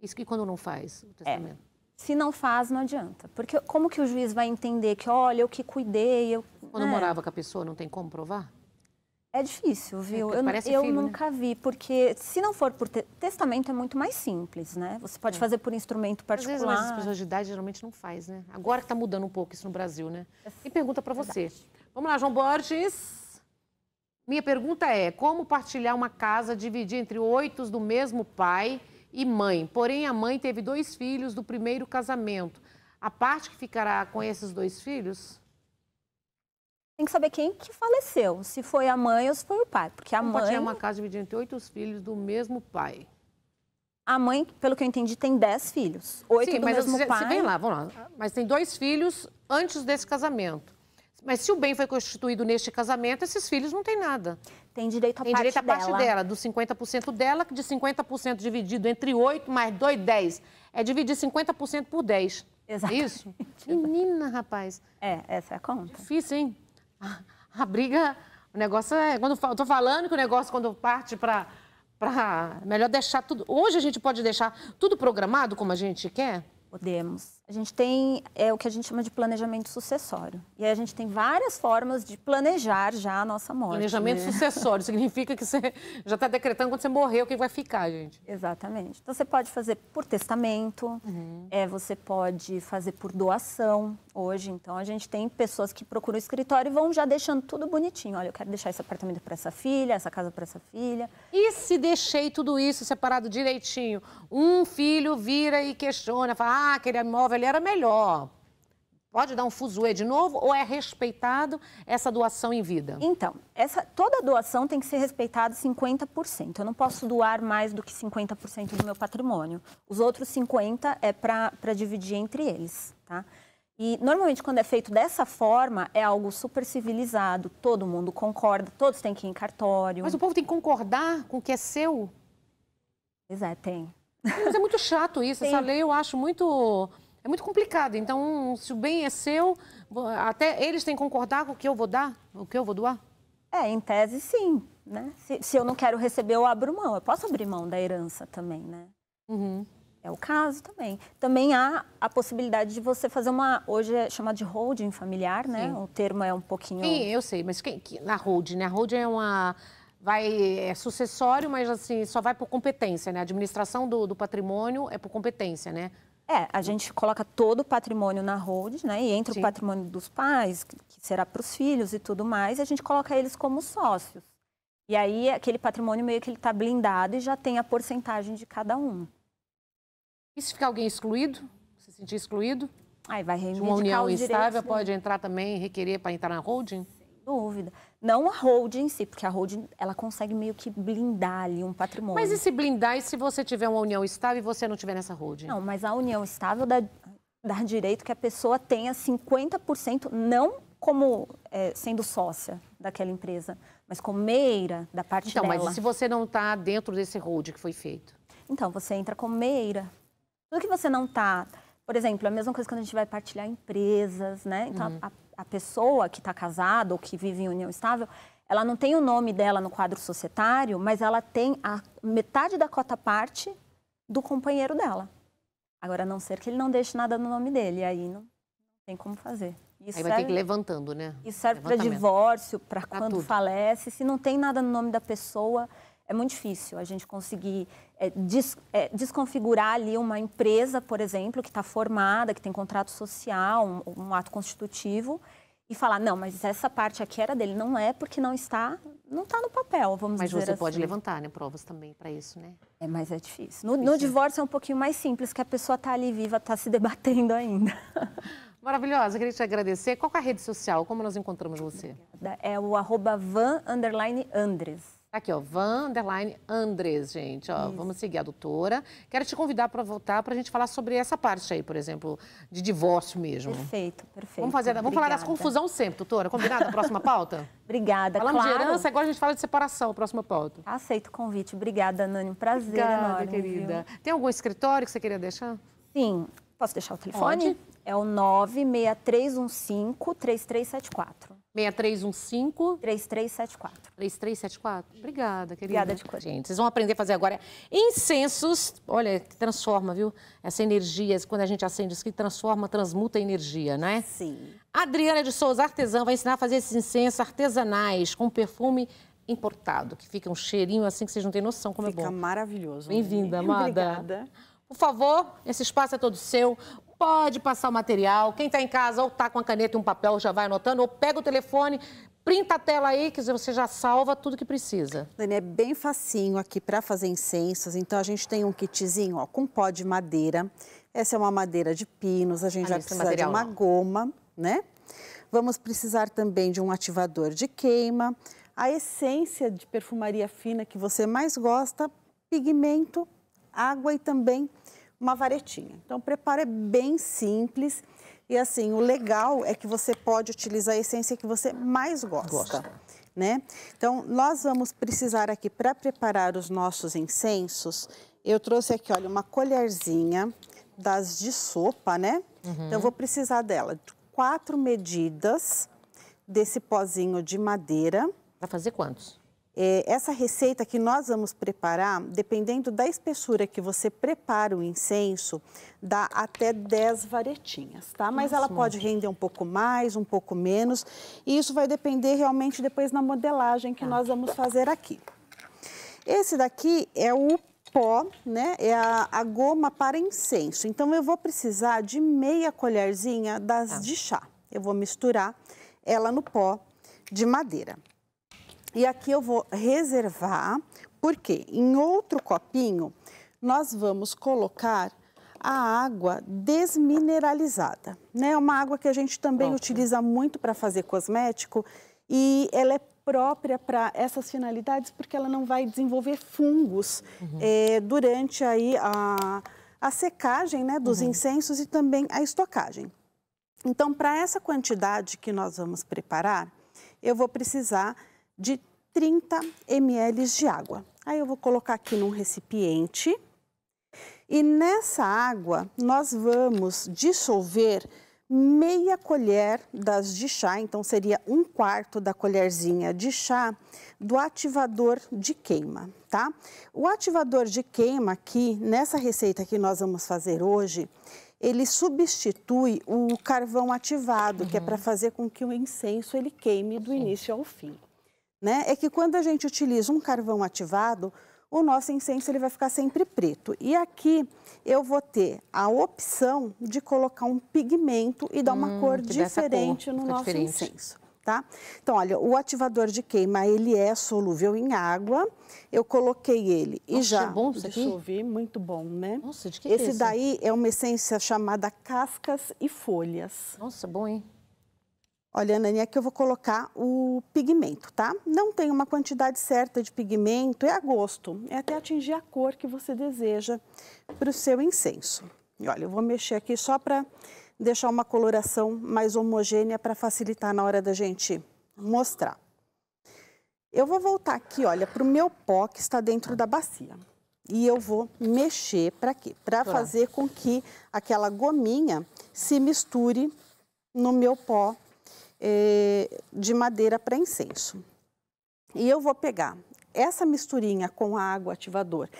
Isso que quando não faz o testamento? Se não faz, não adianta. Porque como que o juiz vai entender que, olha, eu que cuidei... Quando morava com a pessoa, não tem como provar? É difícil, viu? Eu nunca vi, porque se não for por testamento é muito mais simples, né? Você pode fazer por instrumento particular. Às vezes as pessoas de idade geralmente não faz, né? Agora que está mudando um pouco isso no Brasil, né? E pergunta para você. Vamos lá, João Borges. Minha pergunta é, como partilhar uma casa, dividir entre 8 do mesmo pai e mãe? Porém, a mãe teve 2 filhos do primeiro casamento. A parte que ficará com esses 2 filhos... Tem que saber quem que faleceu, se foi a mãe ou se foi o pai, porque a mãe... Partilhar uma casa dividida entre 8 filhos do mesmo pai. A mãe, pelo que eu entendi, tem 10 filhos, 8 do mesmo pai. Sim, mas vem lá, vamos lá. Mas tem 2 filhos antes desse casamento. Mas se o bem foi constituído neste casamento, esses filhos não têm nada. Tem direito à parte dela. Tem direito à parte dela, dos 50% dela, de 50% dividido entre 8 mais 2, 10. É dividir 50% por 10. Exatamente. É isso? Menina, rapaz. Essa é a conta. Difícil, hein? A briga, o negócio é... Quando eu tô falando que o negócio, quando parte para... Melhor deixar tudo... Hoje a gente pode deixar tudo programado como a gente quer? Podemos. A gente tem o que a gente chama de planejamento sucessório. E aí a gente tem várias formas de planejar já a nossa morte. Planejamento sucessório significa que você já está decretando quando você morrer o que vai ficar, gente. Exatamente. Então, você pode fazer por testamento, você pode fazer por doação hoje. Então, a gente tem pessoas que procuram o escritório e vão já deixando tudo bonitinho. Olha, eu quero deixar esse apartamento para essa filha, essa casa para essa filha. E se deixei tudo isso separado direitinho? Um filho vira e questiona, fala, aquele imóvel ali era melhor. Pode dar um fuzuê de novo ou é respeitado essa doação em vida? Então, toda doação tem que ser respeitada 50%. Eu não posso doar mais do que 50% do meu patrimônio. Os outros 50% é para dividir entre eles, tá? E, normalmente, quando é feito dessa forma, é algo super civilizado, todo mundo concorda, todos têm que ir em cartório. Mas o povo tem que concordar com o que é seu? Pois é, tem. Mas é muito chato isso, essa lei eu acho muito... É muito complicado. Então, se o bem é seu, até eles têm que concordar com o que eu vou dar, o que eu vou doar? Em tese, sim, né? Se eu não quero receber, eu abro mão. Eu posso abrir mão da herança também, né? É o caso também. Também há a possibilidade de você fazer hoje é chamado de holding familiar, né? Sim. O termo é um pouquinho... Sim, eu sei, mas na holding, né? A holding é sucessório, mas assim, só vai por competência, né? A administração do patrimônio é por competência, né? A gente coloca todo o patrimônio na holding, né? E entre o patrimônio dos pais, que será para os filhos e tudo mais, a gente coloca eles como sócios. E aí, aquele patrimônio meio que ele está blindado e já tem a porcentagem de cada um. E se ficar alguém excluído? Se sentir excluído? Aí vai reivindicar uma união os instável pode entrar também, requerer para entrar na holding? Dúvida. Não a holding em si, porque a holding ela consegue meio que blindar ali um patrimônio. Mas e se blindar e se você tiver uma união estável e você não tiver nessa holding? Não, mas a união estável dá direito que a pessoa tenha 50%, não como sendo sócia daquela empresa, mas como meia da parte dela. Então, mas e se você não está dentro desse holding que foi feito? Então, você entra como meia. Tudo que você não está... Por exemplo, a mesma coisa quando a gente vai partilhar empresas, né? Então, a pessoa que está casada ou que vive em união estável, ela não tem o nome dela no quadro societário, mas ela tem a metade da cota-parte do companheiro dela. Agora, a não ser que ele não deixe nada no nome dele, aí não tem como fazer. Isso aí vai ter que ir levantando, né? Isso serve para divórcio, para quando tudo. Falece. Se não tem nada no nome da pessoa, é muito difícil a gente conseguir desconfigurar ali uma empresa, por exemplo, que está formada, que tem contrato social, um ato constitutivo, e falar, não, mas essa parte aqui era dele. Não é porque não está no papel, vamos dizer assim. Mas você pode levantar, né, provas também para isso, né? Mas é difícil. No divórcio é um pouquinho mais simples, que a pessoa está ali viva, está se debatendo ainda. Maravilhosa, queria te agradecer. Qual é a rede social? Como nós encontramos você? É o @van_andres. Aqui, ó, Van_Andres, gente, ó, vamos seguir a doutora. Quero te convidar para voltar para a gente falar sobre essa parte aí, por exemplo, de divórcio mesmo. Perfeito, perfeito. Vamos falar das confusão sempre, doutora. Combinado a próxima pauta? Obrigada, Falamos claro. de herança, agora a gente fala de separação, próxima pauta. Aceito o convite. Obrigada, Nani. Um prazer Obrigada, enorme, querida. Viu? Tem algum escritório que você queria deixar? Sim. Posso deixar o telefone? Pode. É o 96315-3374. 6315-3374. 3374. Obrigada, querida. Obrigada de coisa. Gente, vocês vão aprender a fazer agora incensos. Olha, que transforma, viu? Essa energia, quando a gente acende isso, que transforma, transmuta a energia, né? Sim. Adriana de Souza, artesã, vai ensinar a fazer esses incensos artesanais com perfume importado, que fica um cheirinho assim que vocês não têm noção como é bom. Fica maravilhoso. Bem-vinda, amada. Obrigada. Por favor, esse espaço é todo seu. Pode passar o material. Quem está em casa ou está com a caneta e um papel já vai anotando, ou pega o telefone, printa a tela aí, que você já salva tudo que precisa. Dani, é bem facinho aqui para fazer incensos. Então, a gente tem um kitzinho ó, com pó de madeira. Essa é uma madeira de pinos. A gente vai precisar de uma goma, né? Vamos precisar também de um ativador de queima. A essência de perfumaria fina que você mais gosta, pigmento, água e também uma varetinha. Então, o preparo é bem simples e, assim, o legal é que você pode utilizar a essência que você mais gosta. Né? Então, nós vamos precisar aqui, para preparar os nossos incensos, eu trouxe aqui, olha, uma colherzinha das de sopa, né? Então, eu vou precisar dela de 4 medidas desse pozinho de madeira. Vai fazer quantos? Essa receita que nós vamos preparar, dependendo da espessura que você prepara o incenso, dá até 10 varetinhas, tá? Mas ela pode render um pouco mais, um pouco menos, e isso vai depender realmente depois na modelagem que nós vamos fazer aqui. Esse daqui é o pó, né? É a goma para incenso. Então, eu vou precisar de meia colherzinha das de chá. Eu vou misturar ela no pó de madeira. E aqui eu vou reservar, porque em outro copinho nós vamos colocar a água desmineralizada, né? Uma água que a gente também utiliza muito para fazer cosmético e ela é própria para essas finalidades porque ela não vai desenvolver fungos durante aí a secagem, né, dos incensos e também a estocagem. Então, para essa quantidade que nós vamos preparar, eu vou precisar de 30 ml de água. Aí eu vou colocar aqui num recipiente e nessa água nós vamos dissolver meia colher das de chá, então seria 1/4 da colherzinha de chá do ativador de queima, tá? O ativador de queima aqui, nessa receita que nós vamos fazer hoje, ele substitui o carvão ativado, que é para fazer com que o incenso ele queime do início ao fim. Né? É que quando a gente utiliza um carvão ativado, o nosso incenso ele vai ficar sempre preto. E aqui eu vou ter a opção de colocar um pigmento e dar uma cor diferente no nosso incenso. Tá? Então, olha, o ativador de queima, ele é solúvel em água. Eu coloquei ele e já dissolvi, muito bom, né? Nossa, de que esse é esse? daí é uma essência chamada cascas e folhas. Nossa, bom, hein? Olha, Nani, aqui eu vou colocar o pigmento, tá? Não tem uma quantidade certa de pigmento, é a gosto. É até atingir a cor que você deseja para o seu incenso. E olha, eu vou mexer aqui só para deixar uma coloração mais homogênea para facilitar na hora da gente mostrar. Eu vou voltar aqui, olha, para o meu pó que está dentro da bacia. E eu vou mexer para quê? Para fazer com que aquela gominha se misture no meu pó de madeira para incenso. E eu vou pegar essa misturinha com a água ativador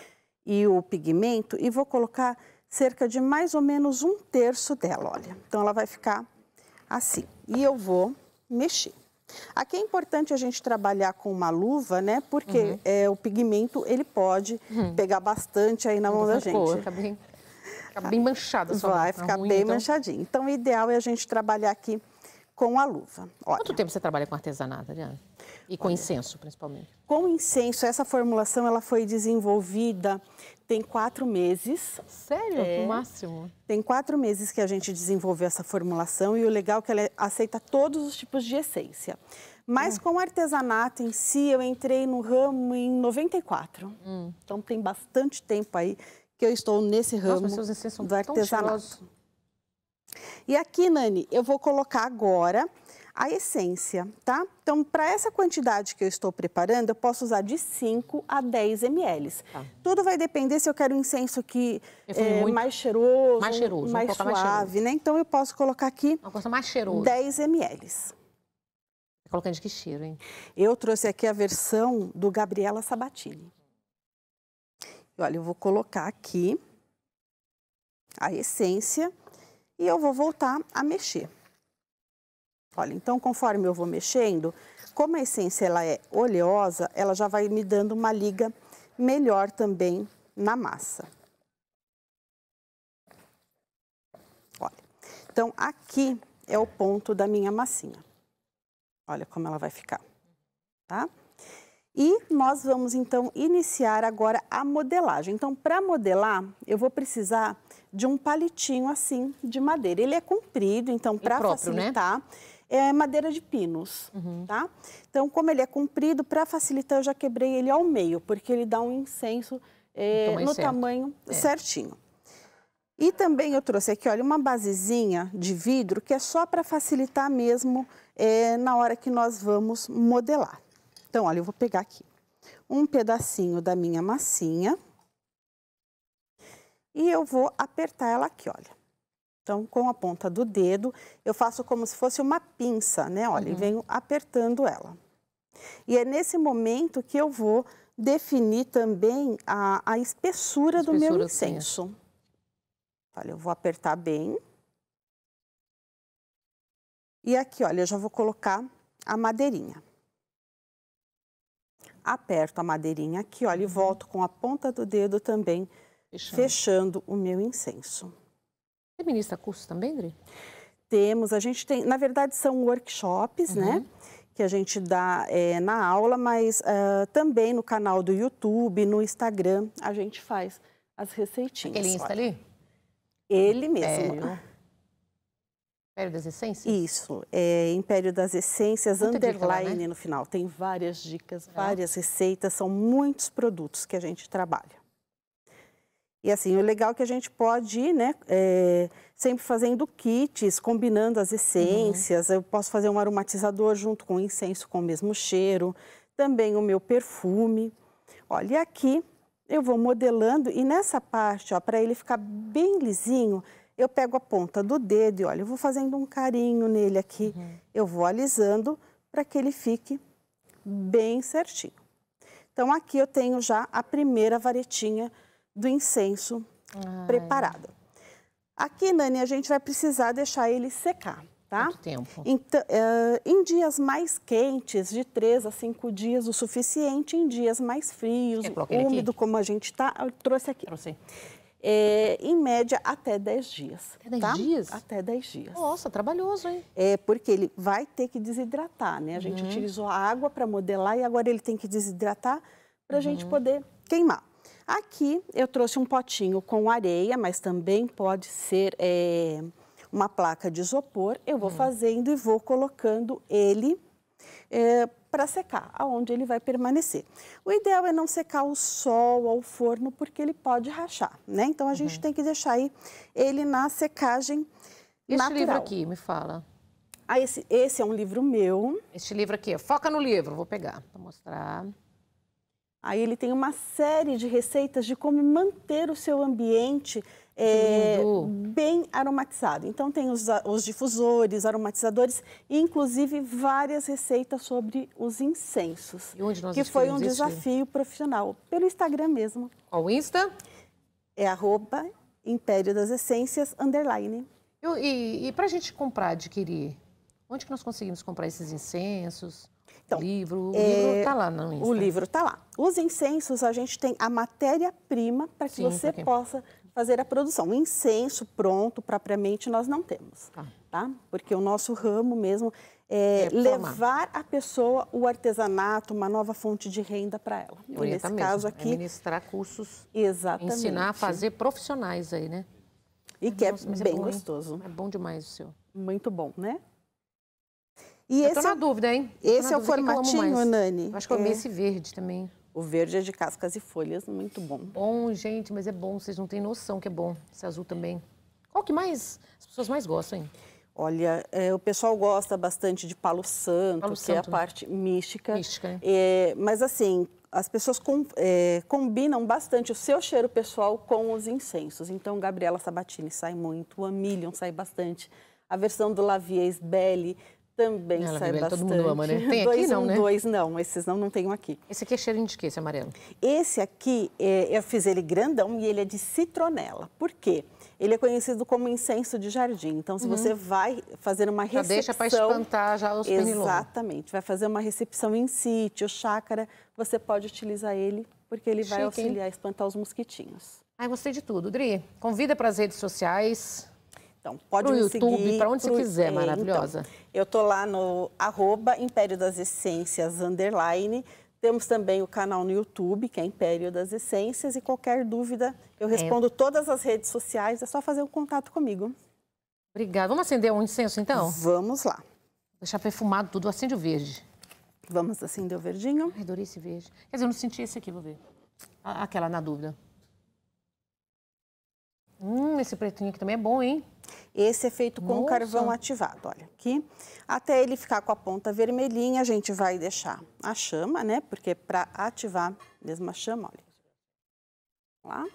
e o pigmento e vou colocar cerca de mais ou menos 1/3 dela, olha. Então, ela vai ficar assim. E eu vou mexer. Aqui é importante a gente trabalhar com uma luva, né? Porque o pigmento, ele pode pegar bastante aí na mão da gente. Fica bem manchada. Vai ficar bem manchadinho. Então, o ideal é a gente trabalhar aqui com a luva. Olha. Quanto tempo você trabalha com artesanato, Adriana? E com incenso, principalmente? Com incenso, essa formulação ela foi desenvolvida tem 4 meses. Sério? No máximo? Tem 4 meses que a gente desenvolveu essa formulação e o legal é que ela aceita todos os tipos de essência. Mas com o artesanato em si, eu entrei no ramo em 94. Então tem bastante tempo aí que eu estou nesse ramo do artesanato. E aqui, Nani, eu vou colocar agora a essência, tá? Então, para essa quantidade que eu estou preparando, eu posso usar de 5 a 10 ml. Tá. Tudo vai depender se eu quero um incenso que é mais cheiroso, mais suave, né? Então, eu posso colocar aqui uma coisa mais cheirosa. 10 ml. Tá colocando de que cheiro, hein? Eu trouxe aqui a versão do Gabriela Sabatini. E, olha, eu vou colocar aqui a essência e eu vou voltar a mexer. Olha, então, conforme eu vou mexendo, como a essência ela é oleosa, ela já vai me dando uma liga melhor também na massa. Olha, então, aqui é o ponto da minha massinha. Olha como ela vai ficar, tá? E nós vamos, então, iniciar agora a modelagem. Então, para modelar, eu vou precisar de um palitinho assim de madeira. Ele é comprido, então, para facilitar... Né? É madeira de pinos, tá? Então, como ele é comprido, para facilitar, eu já quebrei ele ao meio, porque ele dá um incenso no tamanho certinho. E também eu trouxe aqui, olha, uma basezinha de vidro, que é só para facilitar mesmo na hora que nós vamos modelar. Então, olha, eu vou pegar aqui um pedacinho da minha massinha e eu vou apertar ela aqui, olha. Então, com a ponta do dedo, eu faço como se fosse uma pinça, né? Olha, e venho apertando ela. E é nesse momento que eu vou definir também a espessura do meu incenso. Olha, eu vou apertar bem. E aqui, olha, eu já vou colocar a madeirinha. Aperto a madeirinha aqui, olha, e volto com a ponta do dedo também, fechando o meu incenso. Você ministra curso também, Dri? Temos, a gente tem, na verdade são workshops, né, que a gente dá na aula, mas também no canal do YouTube, no Instagram, a gente faz as receitinhas. Aquele Insta ali? Ele mesmo. Império das Essências? Isso, Império das Essências, underline né? No final. Tem várias dicas, várias receitas, são muitos produtos que a gente trabalha. E assim, o legal é que a gente pode ir, né, sempre fazendo kits, combinando as essências. Eu posso fazer um aromatizador junto com o incenso com o mesmo cheiro. Também o meu perfume. Olha, e aqui eu vou modelando e nessa parte, ó, para ele ficar bem lisinho, eu pego a ponta do dedo e, olha, eu vou fazendo um carinho nele aqui. Eu vou alisando para que ele fique bem certinho. Então, aqui eu tenho já a primeira varetinha do incenso preparado. Aqui, Nani, a gente vai precisar deixar ele secar, tá? Quanto tempo? Então, em dias mais quentes, de 3 a 5 dias, o suficiente. Em dias mais frios, úmido, como a gente tá, eu trouxe aqui. Em média, até 10 dias. Até 10 dias? Até 10 dias. Nossa, trabalhoso, hein? Porque ele vai ter que desidratar, né? A gente utilizou a água para modelar e agora ele tem que desidratar para a gente poder queimar. Aqui eu trouxe um potinho com areia, mas também pode ser uma placa de isopor. Eu vou fazendo e vou colocando ele para secar, aonde ele vai permanecer. O ideal é não secar ao sol, ao forno, porque ele pode rachar, né? Então, a gente tem que deixar aí ele na secagem natural. Esse livro aqui, me fala. Esse é um livro meu. Este livro aqui, foca no livro, vou pegar para mostrar. Aí ele tem uma série de receitas de como manter o seu ambiente bem aromatizado. Então tem os difusores, aromatizadores e inclusive várias receitas sobre os incensos. E onde nós que foi um desafio profissional, pelo Instagram mesmo. Qual o Insta? É @Império das Essências _. E para a gente comprar, adquirir, onde que nós conseguimos comprar esses incensos? Então, o livro está lá no Insta. O livro está lá. Os incensos, a gente tem a matéria-prima para que você possa fazer a produção. O incenso pronto, propriamente, nós não temos. Tá? Porque o nosso ramo mesmo é levar a pessoa o artesanato, uma nova fonte de renda para ela. E nesse caso aqui... ministrar cursos. Exatamente. Ensinar a fazer profissionais aí, né? E que é bem gostoso. É bom demais o seu. Muito bom, né? E eu tô na dúvida, hein? Esse é o formatinho, Nani? Eu acho que eu amei esse verde também. O verde é de cascas e folhas, muito bom. Bom, gente, mas é bom. Vocês não têm noção que é bom. Esse azul também. Qual que mais as pessoas mais gostam, hein? Olha, o pessoal gosta bastante de Palo Santo, que é a parte mística. Mística, mas assim, as pessoas combinam bastante o seu cheiro pessoal com os incensos. Então, Gabriela Sabatini sai muito, o Amilion sai bastante. A versão do La Vie Belle também sai bastante. Todo mundo ama, né? Tem aqui não, né? Não, esses não tenho aqui. Esse aqui é cheirinho de quê, esse amarelo? Esse aqui, eu fiz ele grandão e ele é de citronela. Por quê? Ele é conhecido como incenso de jardim. Então, se você vai fazer uma recepção... Já deixa para espantar já os pernilongos. Exatamente. Vai fazer uma recepção em sítio, chácara, você pode utilizar ele, porque ele vai auxiliar a espantar os mosquitinhos. Ai, gostei de tudo. Dri, convida para as redes sociais... Então, pode me seguir. Pro YouTube, para onde você quiser, maravilhosa. Então, eu tô lá no @Império das Essências _. Temos também o canal no YouTube, que é Império das Essências. E qualquer dúvida, eu respondo todas as redes sociais. É só fazer um contato comigo. Obrigada. Vamos acender um incenso, então? Vamos lá. Deixar perfumado tudo. Acende o verde. Vamos acender o verdinho. Ai, adorei esse verde. Quer dizer, eu não senti esse aqui, vou ver. Aquela, na dúvida. Esse pretinho aqui também é bom, hein? Esse é feito com carvão ativado, olha aqui. Até ele ficar com a ponta vermelhinha, a gente vai deixar a chama, né? Porque para ativar mesmo a chama, olha. Lá.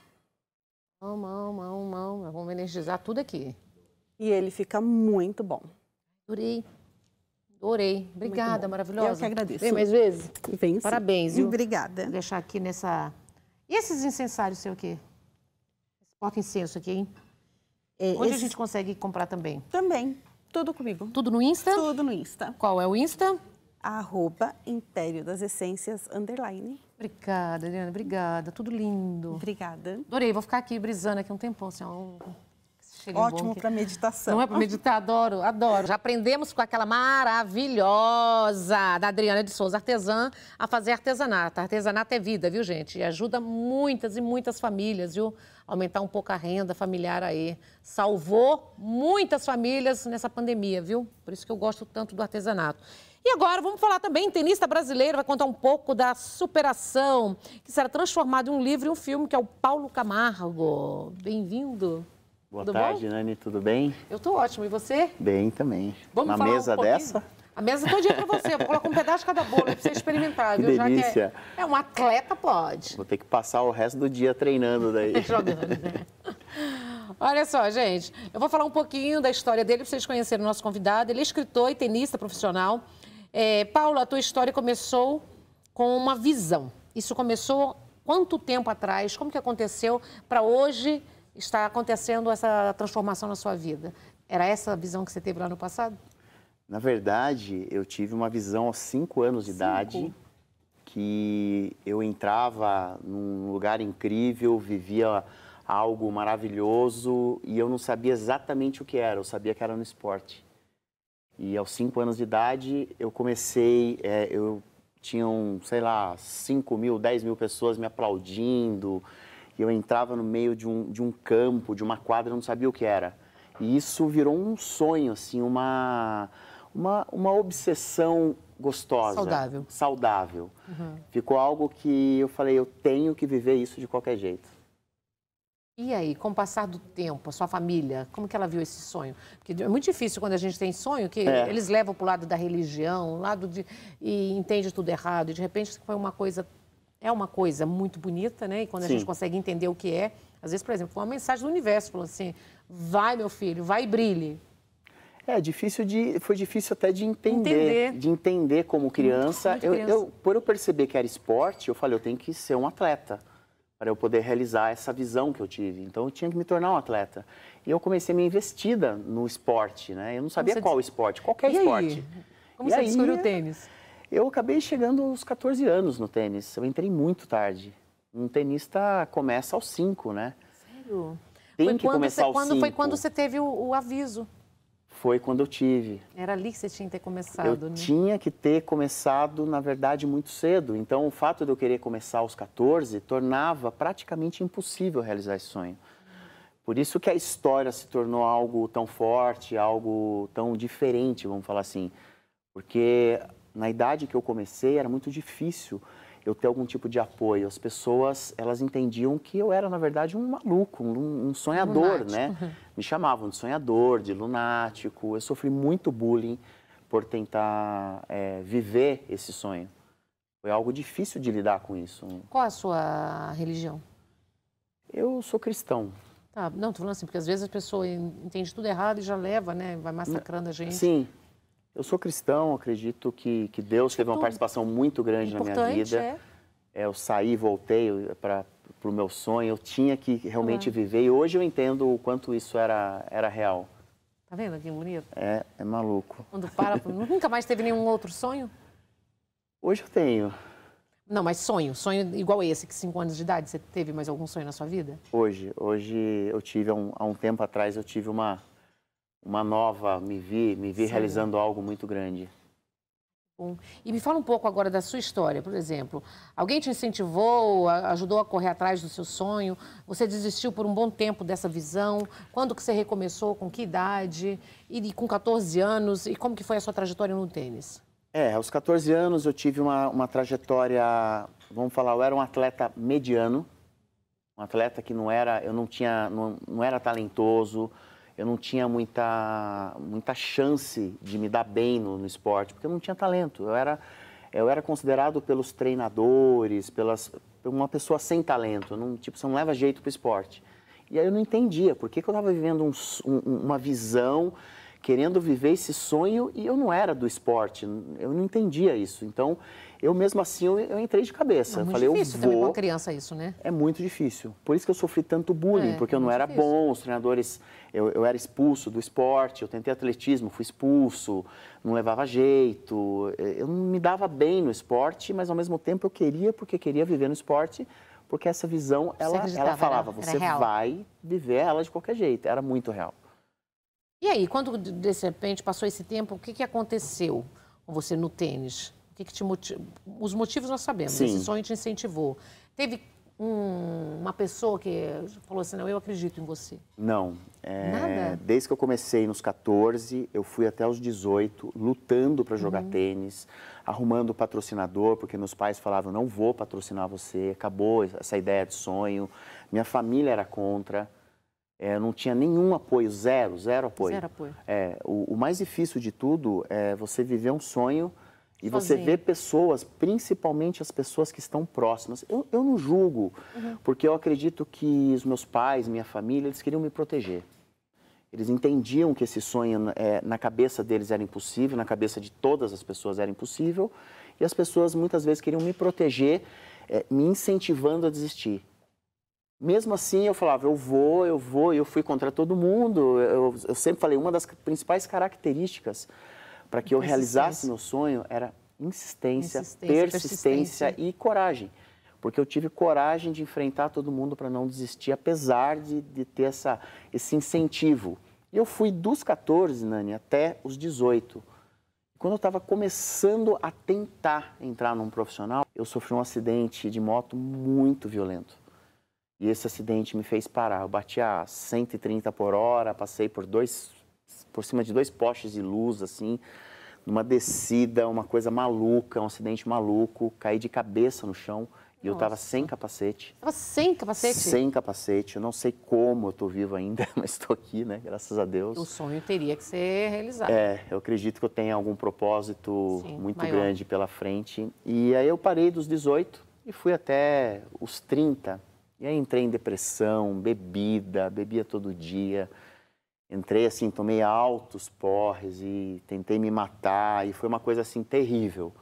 Vamos energizar tudo aqui. E ele fica muito bom. Adorei. Adorei. Obrigada, maravilhosa. Eu que agradeço. Vem mais vezes? Vem, parabéns, viu? Obrigada. Vou deixar aqui nessa... E esses incensários, sei o quê? Esse porta-incenso aqui, hein? Onde a gente consegue comprar também? Também. Tudo comigo. Tudo no Insta? Tudo no Insta. Qual é o Insta? @Império das Essências _. Obrigada, Adriana. Obrigada. Tudo lindo. Obrigada. Adorei. Vou ficar aqui brisando aqui um tempão. Assim, ótimo para meditação. Não é para meditar? Adoro, adoro. Já aprendemos com aquela maravilhosa da Adriana de Souza, artesã, a fazer artesanato. Artesanato é vida, viu, gente? E ajuda muitas e muitas famílias, viu? Aumentar um pouco a renda familiar aí. Salvou muitas famílias nessa pandemia, viu? Por isso que eu gosto tanto do artesanato. E agora vamos falar também, tenista brasileiro vai contar um pouco da superação, que será transformado em um livro e um filme, que é o Paulo Camargo. Bem-vindo. Boa tarde, Nani, tudo bem? Eu tô ótimo, e você? Bem também. Vamos uma mesa dessa? A mesa todinha para você, eu vou colocar um pedaço de cada bolo para você experimentar, viu? Que delícia. Já que é um atleta, pode. Vou ter que passar o resto do dia treinando daí. Jogando, né? Olha só, gente, eu vou falar um pouquinho da história dele para vocês conhecerem o nosso convidado. Ele é escritor e tenista profissional. Paulo, a tua história começou com uma visão. Isso começou quanto tempo atrás? Como que aconteceu para hoje estar acontecendo essa transformação na sua vida? Era essa a visão que você teve lá no passado? Na verdade, eu tive uma visão aos 5 anos de idade, que eu entrava num lugar incrível, vivia algo maravilhoso e eu não sabia exatamente o que era, eu sabia que era no esporte. E aos 5 anos de idade, eu comecei, eu tinha, sei lá, 5 mil, 10 mil pessoas me aplaudindo, e eu entrava no meio de um campo, de uma quadra, eu não sabia o que era. E isso virou um sonho, assim, uma obsessão gostosa. Saudável. Saudável. Ficou algo que eu falei, eu tenho que viver isso de qualquer jeito. E aí, com o passar do tempo, a sua família, como que ela viu esse sonho? Porque é muito difícil quando a gente tem sonho, que eles levam para o lado da religião, e entende tudo errado. E de repente foi uma coisa, é uma coisa muito bonita, né? E quando a gente consegue entender o que é, às vezes, por exemplo, foi uma mensagem do universo, falou assim, vai meu filho, vai e brilhe. Foi difícil até de entender como criança. Por eu perceber que era esporte, eu falei, eu tenho que ser um atleta para eu poder realizar essa visão que eu tive. Então, eu tinha que me tornar um atleta. E eu comecei a minha investida no esporte, né? Eu não sabia qual esporte, qualquer esporte. Como você descobriu o tênis? Eu acabei chegando aos 14 anos no tênis. Eu entrei muito tarde. Um tenista começa aos 5, né? Sério? Tem que começar aos 5. Foi quando você teve o aviso? Foi quando eu tive. Era ali que você tinha que ter começado, Eu tinha que ter começado, na verdade, muito cedo. Então, o fato de eu querer começar aos 14 tornava praticamente impossível realizar esse sonho. Por isso que a história se tornou algo tão forte, algo tão diferente, vamos falar assim. Porque na idade que eu comecei era muito difícil eu ter algum tipo de apoio. As pessoas, elas entendiam que eu era, na verdade, um maluco, um sonhador, né? Me chamavam de sonhador, de lunático. Eu sofri muito bullying por tentar viver esse sonho. Foi algo difícil de lidar com isso. Qual a sua religião? Eu sou cristão. Tá, não, tô falando assim, porque às vezes a pessoa entende tudo errado e já leva, né? Vai massacrando a gente. Sim, eu sou cristão, acredito que Deus teve uma participação muito grande na minha vida. Eu saí, voltei para o meu sonho, eu tinha que realmente viver. E hoje eu entendo o quanto isso era real. Tá vendo que bonito? É maluco. Quando nunca mais teve nenhum outro sonho? Hoje eu tenho. Não, mas sonho igual esse, que 5 anos de idade, você teve mais algum sonho na sua vida? Hoje eu tive, há um tempo atrás, eu tive uma nova, me vi realizando algo muito grande. Bom. E me fala um pouco agora da sua história, por exemplo. Alguém te incentivou, ajudou a correr atrás do seu sonho? Você desistiu por um bom tempo dessa visão? Quando que você recomeçou? Com que idade? E com 14 anos? E como que foi a sua trajetória no tênis? Aos 14 anos eu tive uma trajetória, vamos falar, eu era um atleta mediano, um atleta que não era talentoso, eu não tinha muita chance de me dar bem no esporte, porque eu não tinha talento. Eu era considerado pelos treinadores, uma pessoa sem talento, você não leva jeito para o esporte. E aí eu não entendia por que eu estava vivendo uma visão, querendo viver esse sonho, e eu não era do esporte, eu não entendia isso. Então, eu mesmo assim, eu entrei de cabeça. É muito falei, difícil também com a criança isso, né? É muito difícil. Por isso que eu sofri tanto bullying, porque eu não era bom, os treinadores, eu era expulso do esporte, eu tentei atletismo, fui expulso, não levava jeito, eu não me dava bem no esporte, mas ao mesmo tempo eu queria, porque queria viver no esporte, porque essa visão, ela falava, você vai viver ela de qualquer jeito, era muito real. E aí, quando de repente passou esse tempo, o que aconteceu com você no tênis? O que te motivou? Os motivos nós sabemos, Sim. Esse sonho te incentivou. Teve uma pessoa que falou assim, não, eu acredito em você? Não. Nada? Desde que eu comecei nos 14, eu fui até os 18, lutando para jogar tênis, arrumando patrocinador, porque meus pais falavam, não vou patrocinar você, acabou essa ideia de sonho. Minha família era contra. Não tinha nenhum apoio, zero apoio. Zero apoio. O mais difícil de tudo é você viver um sonho e você ver pessoas, principalmente as pessoas que estão próximas. Eu não julgo, porque eu acredito que os meus pais, minha família, eles queriam me proteger. Eles entendiam que esse sonho na cabeça deles era impossível, na cabeça de todas as pessoas era impossível, e as pessoas muitas vezes queriam me proteger, me incentivando a desistir. Mesmo assim, eu falava, eu vou, e eu fui contra todo mundo. Eu sempre falei, uma das principais características para que eu realizasse meu sonho era insistência, persistência e coragem. Porque eu tive coragem de enfrentar todo mundo para não desistir, apesar de ter esse incentivo. E eu fui dos 14, Nani, até os 18. Quando eu estava começando a tentar entrar num profissional, eu sofri um acidente de moto muito violento. E esse acidente me fez parar. Eu bati a 130 por hora, passei por cima de 2 postes de luz, assim, numa descida, uma coisa maluca, um acidente maluco. Caí de cabeça no chão e eu estava sem capacete. Estava sem capacete? Sem capacete. Eu não sei como eu estou vivo ainda, mas estou aqui, né? Graças a Deus. O sonho teria que ser realizado. Eu acredito que eu tenha algum propósito muito grande pela frente. E aí eu parei dos 18 e fui até os 30. E aí entrei em depressão, bebia todo dia. Entrei assim, tomei altos porres e tentei me matar. E foi uma coisa assim terrível.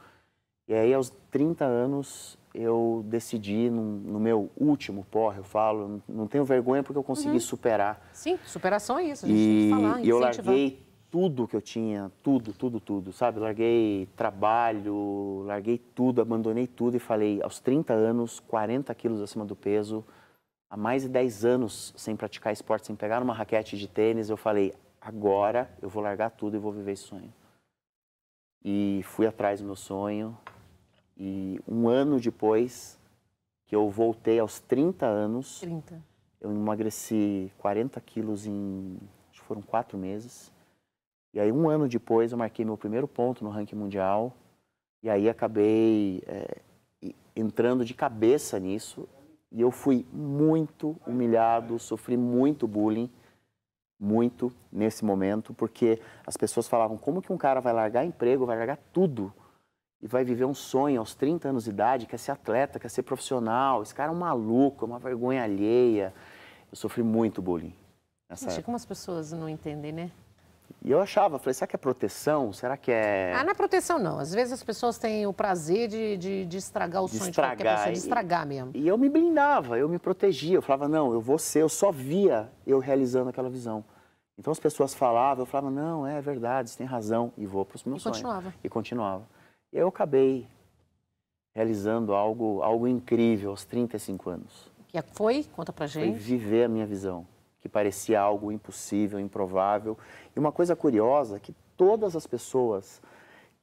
E aí aos 30 anos eu decidi, no meu último porre, eu falo, não tenho vergonha porque eu consegui superar. Sim, superação é isso, a gente tem que falar, E eu larguei tudo que eu tinha, tudo, sabe? Larguei trabalho, larguei tudo, abandonei tudo e falei, aos 30 anos, 40 quilos acima do peso, há mais de 10 anos sem praticar esporte, sem pegar uma raquete de tênis, eu falei, agora eu vou largar tudo e vou viver esse sonho. E fui atrás do meu sonho e um ano depois que eu voltei aos 30 anos, eu emagreci 40 quilos em, acho que foram 4 meses. E aí, um ano depois, eu marquei meu primeiro ponto no ranking mundial. E aí, acabei entrando de cabeça nisso. E eu fui muito humilhado, sofri muito bullying. Muito nesse momento, porque as pessoas falavam, como que um cara vai largar emprego, vai largar tudo e vai viver um sonho aos 30 anos de idade, quer ser atleta, quer ser profissional, esse cara é um maluco, é uma vergonha alheia. Eu sofri muito bullying nessa época. Como as pessoas não entendem, né? E eu achava, falei, será que é proteção? Será que é... Ah, não é proteção, não. Às vezes as pessoas têm o prazer de estragar o sonho de qualquer pessoa, de estragar mesmo. E eu me blindava, eu me protegia, eu falava, não, eu vou ser, eu só via eu realizando aquela visão. Então as pessoas falavam, eu falava, não, é verdade, você tem razão, e vou para os meus sonhos. E continuava. E eu acabei realizando algo incrível aos 35 anos. Que foi? Conta pra gente. Foi viver a minha visão, que parecia algo impossível, improvável. E uma coisa curiosa, que todas as pessoas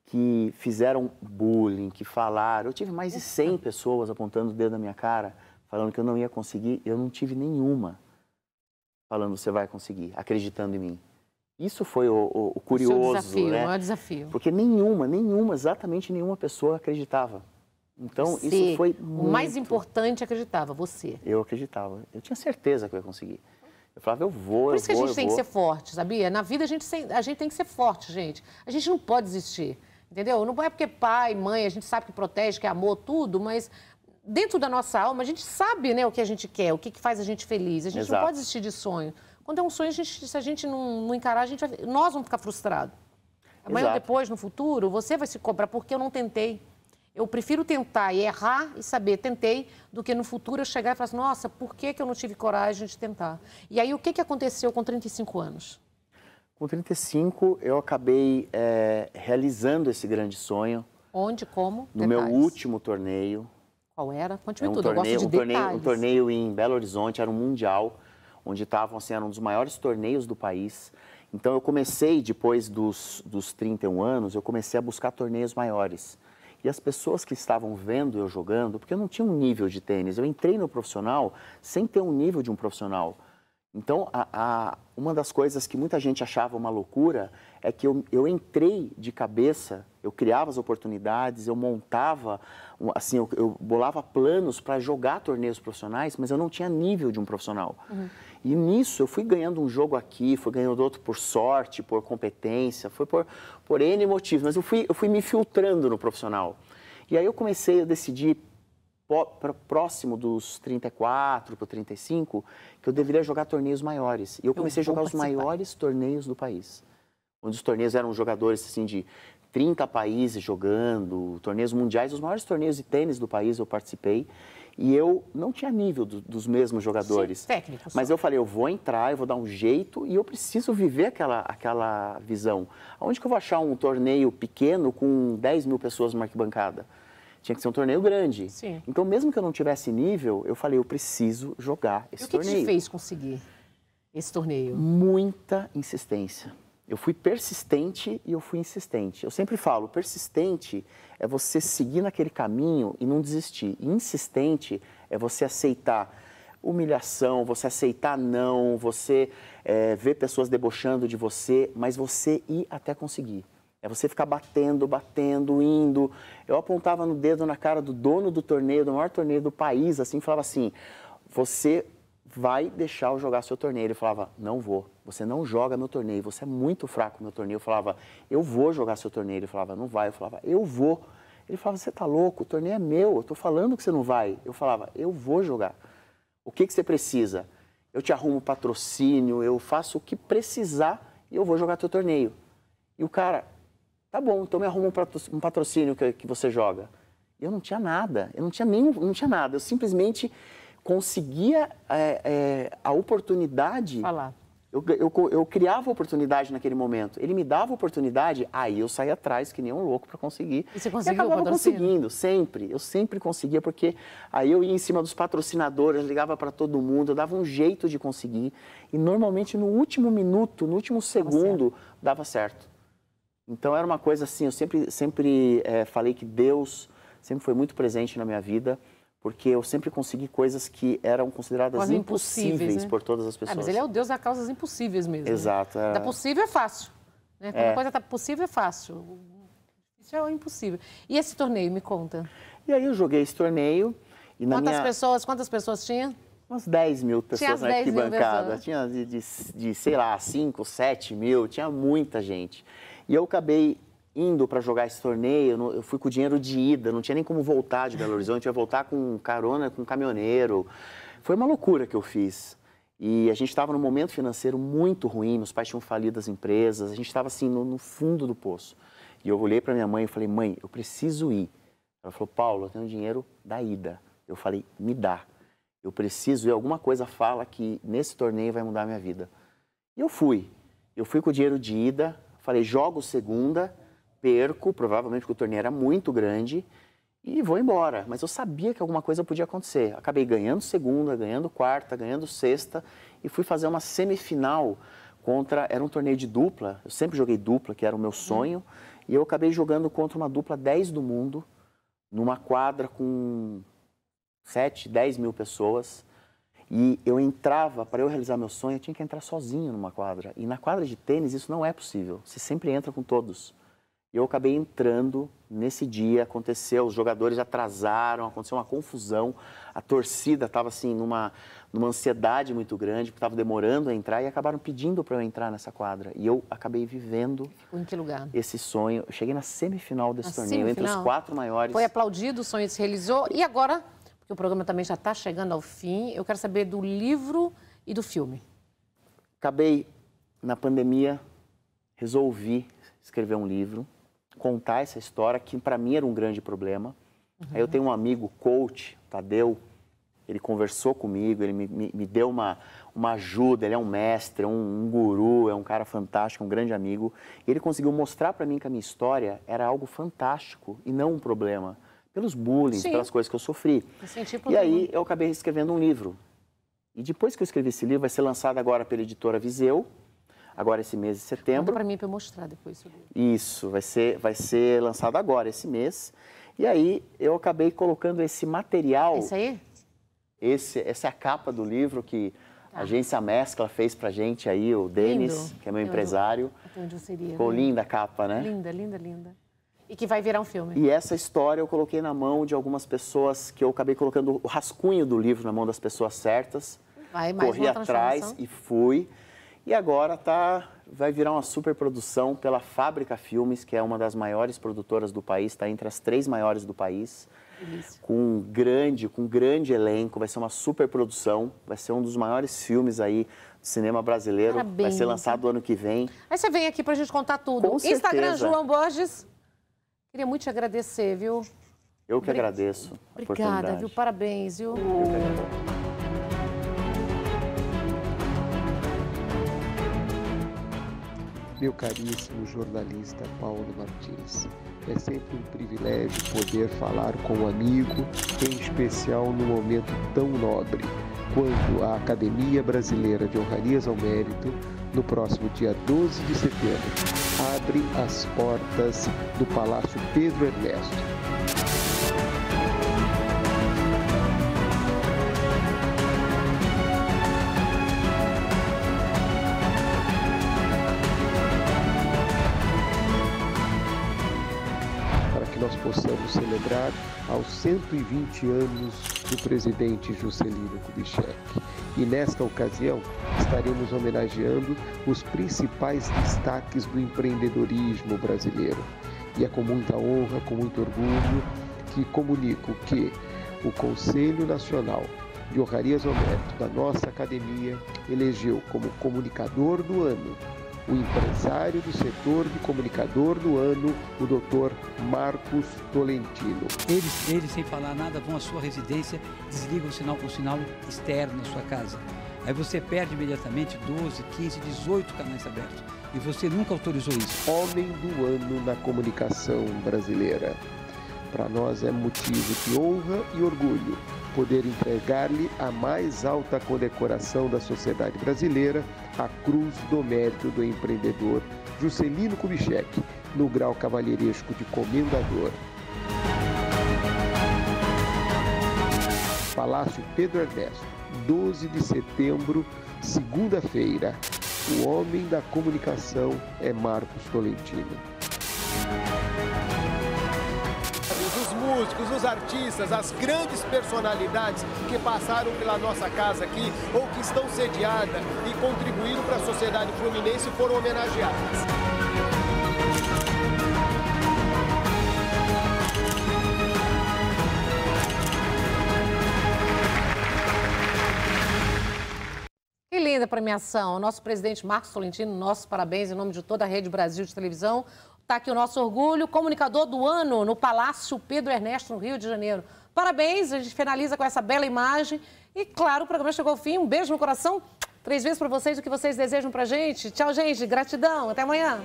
que fizeram bullying, que falaram, eu tive mais de 100 pessoas apontando o dedo na minha cara, falando que eu não ia conseguir, eu não tive nenhuma falando, você vai conseguir, acreditando em mim. Isso foi o curioso, o desafio, né? O maior desafio. Porque exatamente nenhuma pessoa acreditava. Então, isso foi muito... O mais importante acreditava, você. Eu acreditava. Eu tinha certeza que eu ia conseguir. Eu falava, eu vou, Por isso que a gente tem que ser forte, sabia? Na vida a gente tem que ser forte, gente. A gente não pode desistir, entendeu? Não é porque pai, mãe, a gente sabe que protege, que é amor, tudo, mas... Dentro da nossa alma, a gente sabe, né, o que a gente quer, o que faz a gente feliz. A gente não pode desistir de sonho. Quando é um sonho, se a gente não encarar, nós vamos ficar frustrados. Amanhã ou depois, no futuro, você vai se cobrar porque eu não tentei. Eu prefiro tentar e errar e saber, tentei, do que no futuro eu chegar e falar assim, nossa, por que eu não tive coragem de tentar? E aí, o que aconteceu com 35 anos? Com 35, eu acabei realizando esse grande sonho. Onde, como? No meu último torneio. Qual era? Conte-me tudo, eu gosto de detalhes. Um torneio em Belo Horizonte, era um mundial, onde estavam, assim, era um dos maiores torneios do país. Então, eu comecei, depois dos 31 anos, eu comecei a buscar torneios maiores. E as pessoas que estavam vendo eu jogando, porque eu não tinha um nível de tênis, eu entrei no profissional sem ter um nível de um profissional. Então, uma das coisas que muita gente achava uma loucura é que eu entrei de cabeça, eu criava as oportunidades, eu montava, assim, eu bolava planos para jogar torneios profissionais, mas eu não tinha nível de um profissional. E nisso eu fui ganhando um jogo aqui, fui ganhando outro por sorte, por competência, foi por N motivos, mas eu fui me filtrando no profissional. E aí eu decidi, próximo dos 34 para 35, que eu deveria jogar torneios maiores. E eu comecei a jogar os maiores torneios do país. Onde os torneios eram jogadores assim, de 30 países jogando, torneios mundiais, os maiores torneios de tênis do país eu participei. E eu não tinha nível dos mesmos jogadores. Sim, técnicos. Mas eu falei, eu vou entrar, eu vou dar um jeito e eu preciso viver aquela visão. Onde que eu vou achar um torneio pequeno com 10 mil pessoas numa arquibancada? Tinha que ser um torneio grande. Sim. Então, mesmo que eu não tivesse nível, eu falei, eu preciso jogar esse torneio. E o que te fez conseguir esse torneio? Muita insistência. Eu fui persistente e eu fui insistente. Eu sempre falo, persistente é você seguir naquele caminho e não desistir. E insistente é você aceitar humilhação, você aceitar não, você ver pessoas debochando de você, mas você ir até conseguir. É você ficar batendo, indo. Eu apontava no dedo na cara do dono do torneio, do maior torneio do país, assim, falava assim, você vai deixar eu jogar seu torneio. Ele falava, não vou, você não joga meu torneio, você é muito fraco no meu torneio. Eu falava, eu vou jogar seu torneio. Ele falava, não vai. Eu falava, eu vou. Ele falava, você tá louco, o torneio é meu, eu tô falando que você não vai. Eu falava, eu vou jogar. O que você precisa? Eu te arrumo patrocínio, eu faço o que precisar e eu vou jogar teu torneio. E o cara... Tá bom, então me arruma um patrocínio que você joga. Eu não tinha nada, não tinha nada. Eu simplesmente conseguia a oportunidade. Falar. Eu criava a oportunidade naquele momento. Ele me dava a oportunidade, aí eu saía atrás que nem um louco para conseguir. E você conseguiu? E acabava conseguindo, sempre. Eu sempre conseguia, porque aí eu ia em cima dos patrocinadores, ligava para todo mundo, eu dava um jeito de conseguir. E normalmente no último minuto, no último segundo, dava certo. Então, era uma coisa assim, eu sempre falei que Deus sempre foi muito presente na minha vida, porque eu sempre consegui coisas que eram consideradas impossíveis, né? Por todas as pessoas. Mas ele é o Deus das causas impossíveis mesmo. Exato. Da possível é fácil. Né? Quando a coisa está possível, é fácil. Isso é o impossível. E esse torneio, me conta. E aí eu joguei esse torneio. E Quantas pessoas tinha? Umas 10 mil pessoas na arquibancada. Tinha sei lá, 5, 7 mil, tinha muita gente. E eu acabei indo para jogar esse torneio, eu fui com dinheiro de ida, não tinha nem como voltar de Belo Horizonte, eu ia voltar com carona, com caminhoneiro. Foi uma loucura que eu fiz. E a gente estava num momento financeiro muito ruim, meus pais tinham falido as empresas, a gente estava assim, no fundo do poço. E eu olhei para minha mãe e falei, mãe, eu preciso ir. Ela falou, Paulo, eu tenho dinheiro da ida. Eu falei, me dá. Eu preciso ir, alguma coisa fala que nesse torneio vai mudar a minha vida. E eu fui. Eu fui com o dinheiro de ida, falei, jogo segunda, perco, provavelmente porque o torneio era muito grande, e vou embora. Mas eu sabia que alguma coisa podia acontecer. Acabei ganhando segunda, ganhando quarta, ganhando sexta, e fui fazer uma semifinal era um torneio de dupla, eu sempre joguei dupla, que era o meu sonho, e eu acabei jogando contra uma dupla 10 do mundo, numa quadra com 7, 10 mil pessoas, e eu entrava, para eu realizar meu sonho, eu tinha que entrar sozinho numa quadra. E na quadra de tênis isso não é possível, você sempre entra com todos. E eu acabei entrando nesse dia, aconteceu, os jogadores atrasaram, aconteceu uma confusão, a torcida estava assim numa ansiedade muito grande, porque estava demorando a entrar e acabaram pedindo para eu entrar nessa quadra. E eu acabei vivendo em que lugar? Esse sonho. Eu cheguei na semifinal desse torneio, entre os 4 maiores. Foi aplaudido, o sonho se realizou. E agora, porque o programa também já está chegando ao fim, eu quero saber do livro e do filme. Acabei, na pandemia, resolvi escrever um livro, contar essa história, que para mim era um grande problema. Aí eu tenho um amigo, coach, Tadeu, ele conversou comigo, ele me deu uma ajuda, ele é um mestre, um guru, é um cara fantástico, um grande amigo. E ele conseguiu mostrar para mim que a minha história era algo fantástico e não um problema, pelos bullying, pelas coisas que eu sofri. E aí eu acabei escrevendo um livro. E depois que eu escrevi esse livro, vai ser lançado agora pela editora Viseu, agora esse mês de setembro. Manda para mim para eu mostrar depois. Isso, vai ser lançado agora, esse mês. E aí eu acabei colocando esse material... Esse aí? Essa é a capa do livro que a agência Mescla fez pra gente aí, o Denis, que é meu empresário. Onde eu seria, ficou linda a capa, né? Linda, linda, linda. E que vai virar um filme. E essa história eu coloquei na mão de algumas pessoas, que eu acabei colocando o rascunho do livro na mão das pessoas certas. Corri atrás e fui. E agora vai virar uma super produção pela Fábrica Filmes, que é uma das maiores produtoras do país, está entre as 3 maiores do país. Com um grande elenco, vai ser uma super produção, vai ser um dos maiores filmes aí do cinema brasileiro. Parabéns. Vai ser lançado ano que vem. Aí você vem aqui pra gente contar tudo. Com certeza. Instagram, João Borges. Queria muito te agradecer, viu? Eu que agradeço. Obrigada, viu? Parabéns, viu? Eu que agradeço. Meu caríssimo jornalista Paulo Martins, é sempre um privilégio poder falar com um amigo, em especial num momento tão nobre, quando a Academia Brasileira de Honrarias ao Mérito, no próximo dia 12 de setembro, abre as portas do Palácio Pedro Ernesto. Nós possamos celebrar aos 120 anos do presidente Juscelino Kubitschek. E nesta ocasião estaremos homenageando os principais destaques do empreendedorismo brasileiro. E é com muita honra, com muito orgulho, que comunico que o Conselho Nacional de Honrarias ao Mérito da nossa academia elegeu como comunicador do ano o empresário do setor de comunicador do ano, o Dr. Marcos Tolentino. Eles, sem falar nada, vão à sua residência, desligam o sinal com o sinal externo na sua casa. Aí você perde imediatamente 12, 15, 18 canais abertos. E você nunca autorizou isso. Homem do ano na comunicação brasileira. Para nós é motivo de honra e orgulho poder entregar-lhe a mais alta condecoração da sociedade brasileira, a Cruz do Mérito do Empreendedor Juscelino Kubitschek, no grau cavalheiresco de Comendador. Palácio Pedro Ernesto, 12 de setembro, segunda-feira. O homem da comunicação é Marcos Tolentino. Os músicos, os artistas, as grandes personalidades que passaram pela nossa casa aqui ou que estão sediadas e contribuíram para a sociedade fluminense foram homenageadas. Que linda premiação. Nosso presidente Marcos Tolentino, nossos parabéns em nome de toda a Rede Brasil de televisão. Está aqui o nosso orgulho, comunicador do ano no Palácio Pedro Ernesto, no Rio de Janeiro. Parabéns, a gente finaliza com essa bela imagem. E, claro, o programa chegou ao fim. Um beijo no coração. 3 vezes para vocês o que vocês desejam para a gente. Tchau, gente. Gratidão. Até amanhã.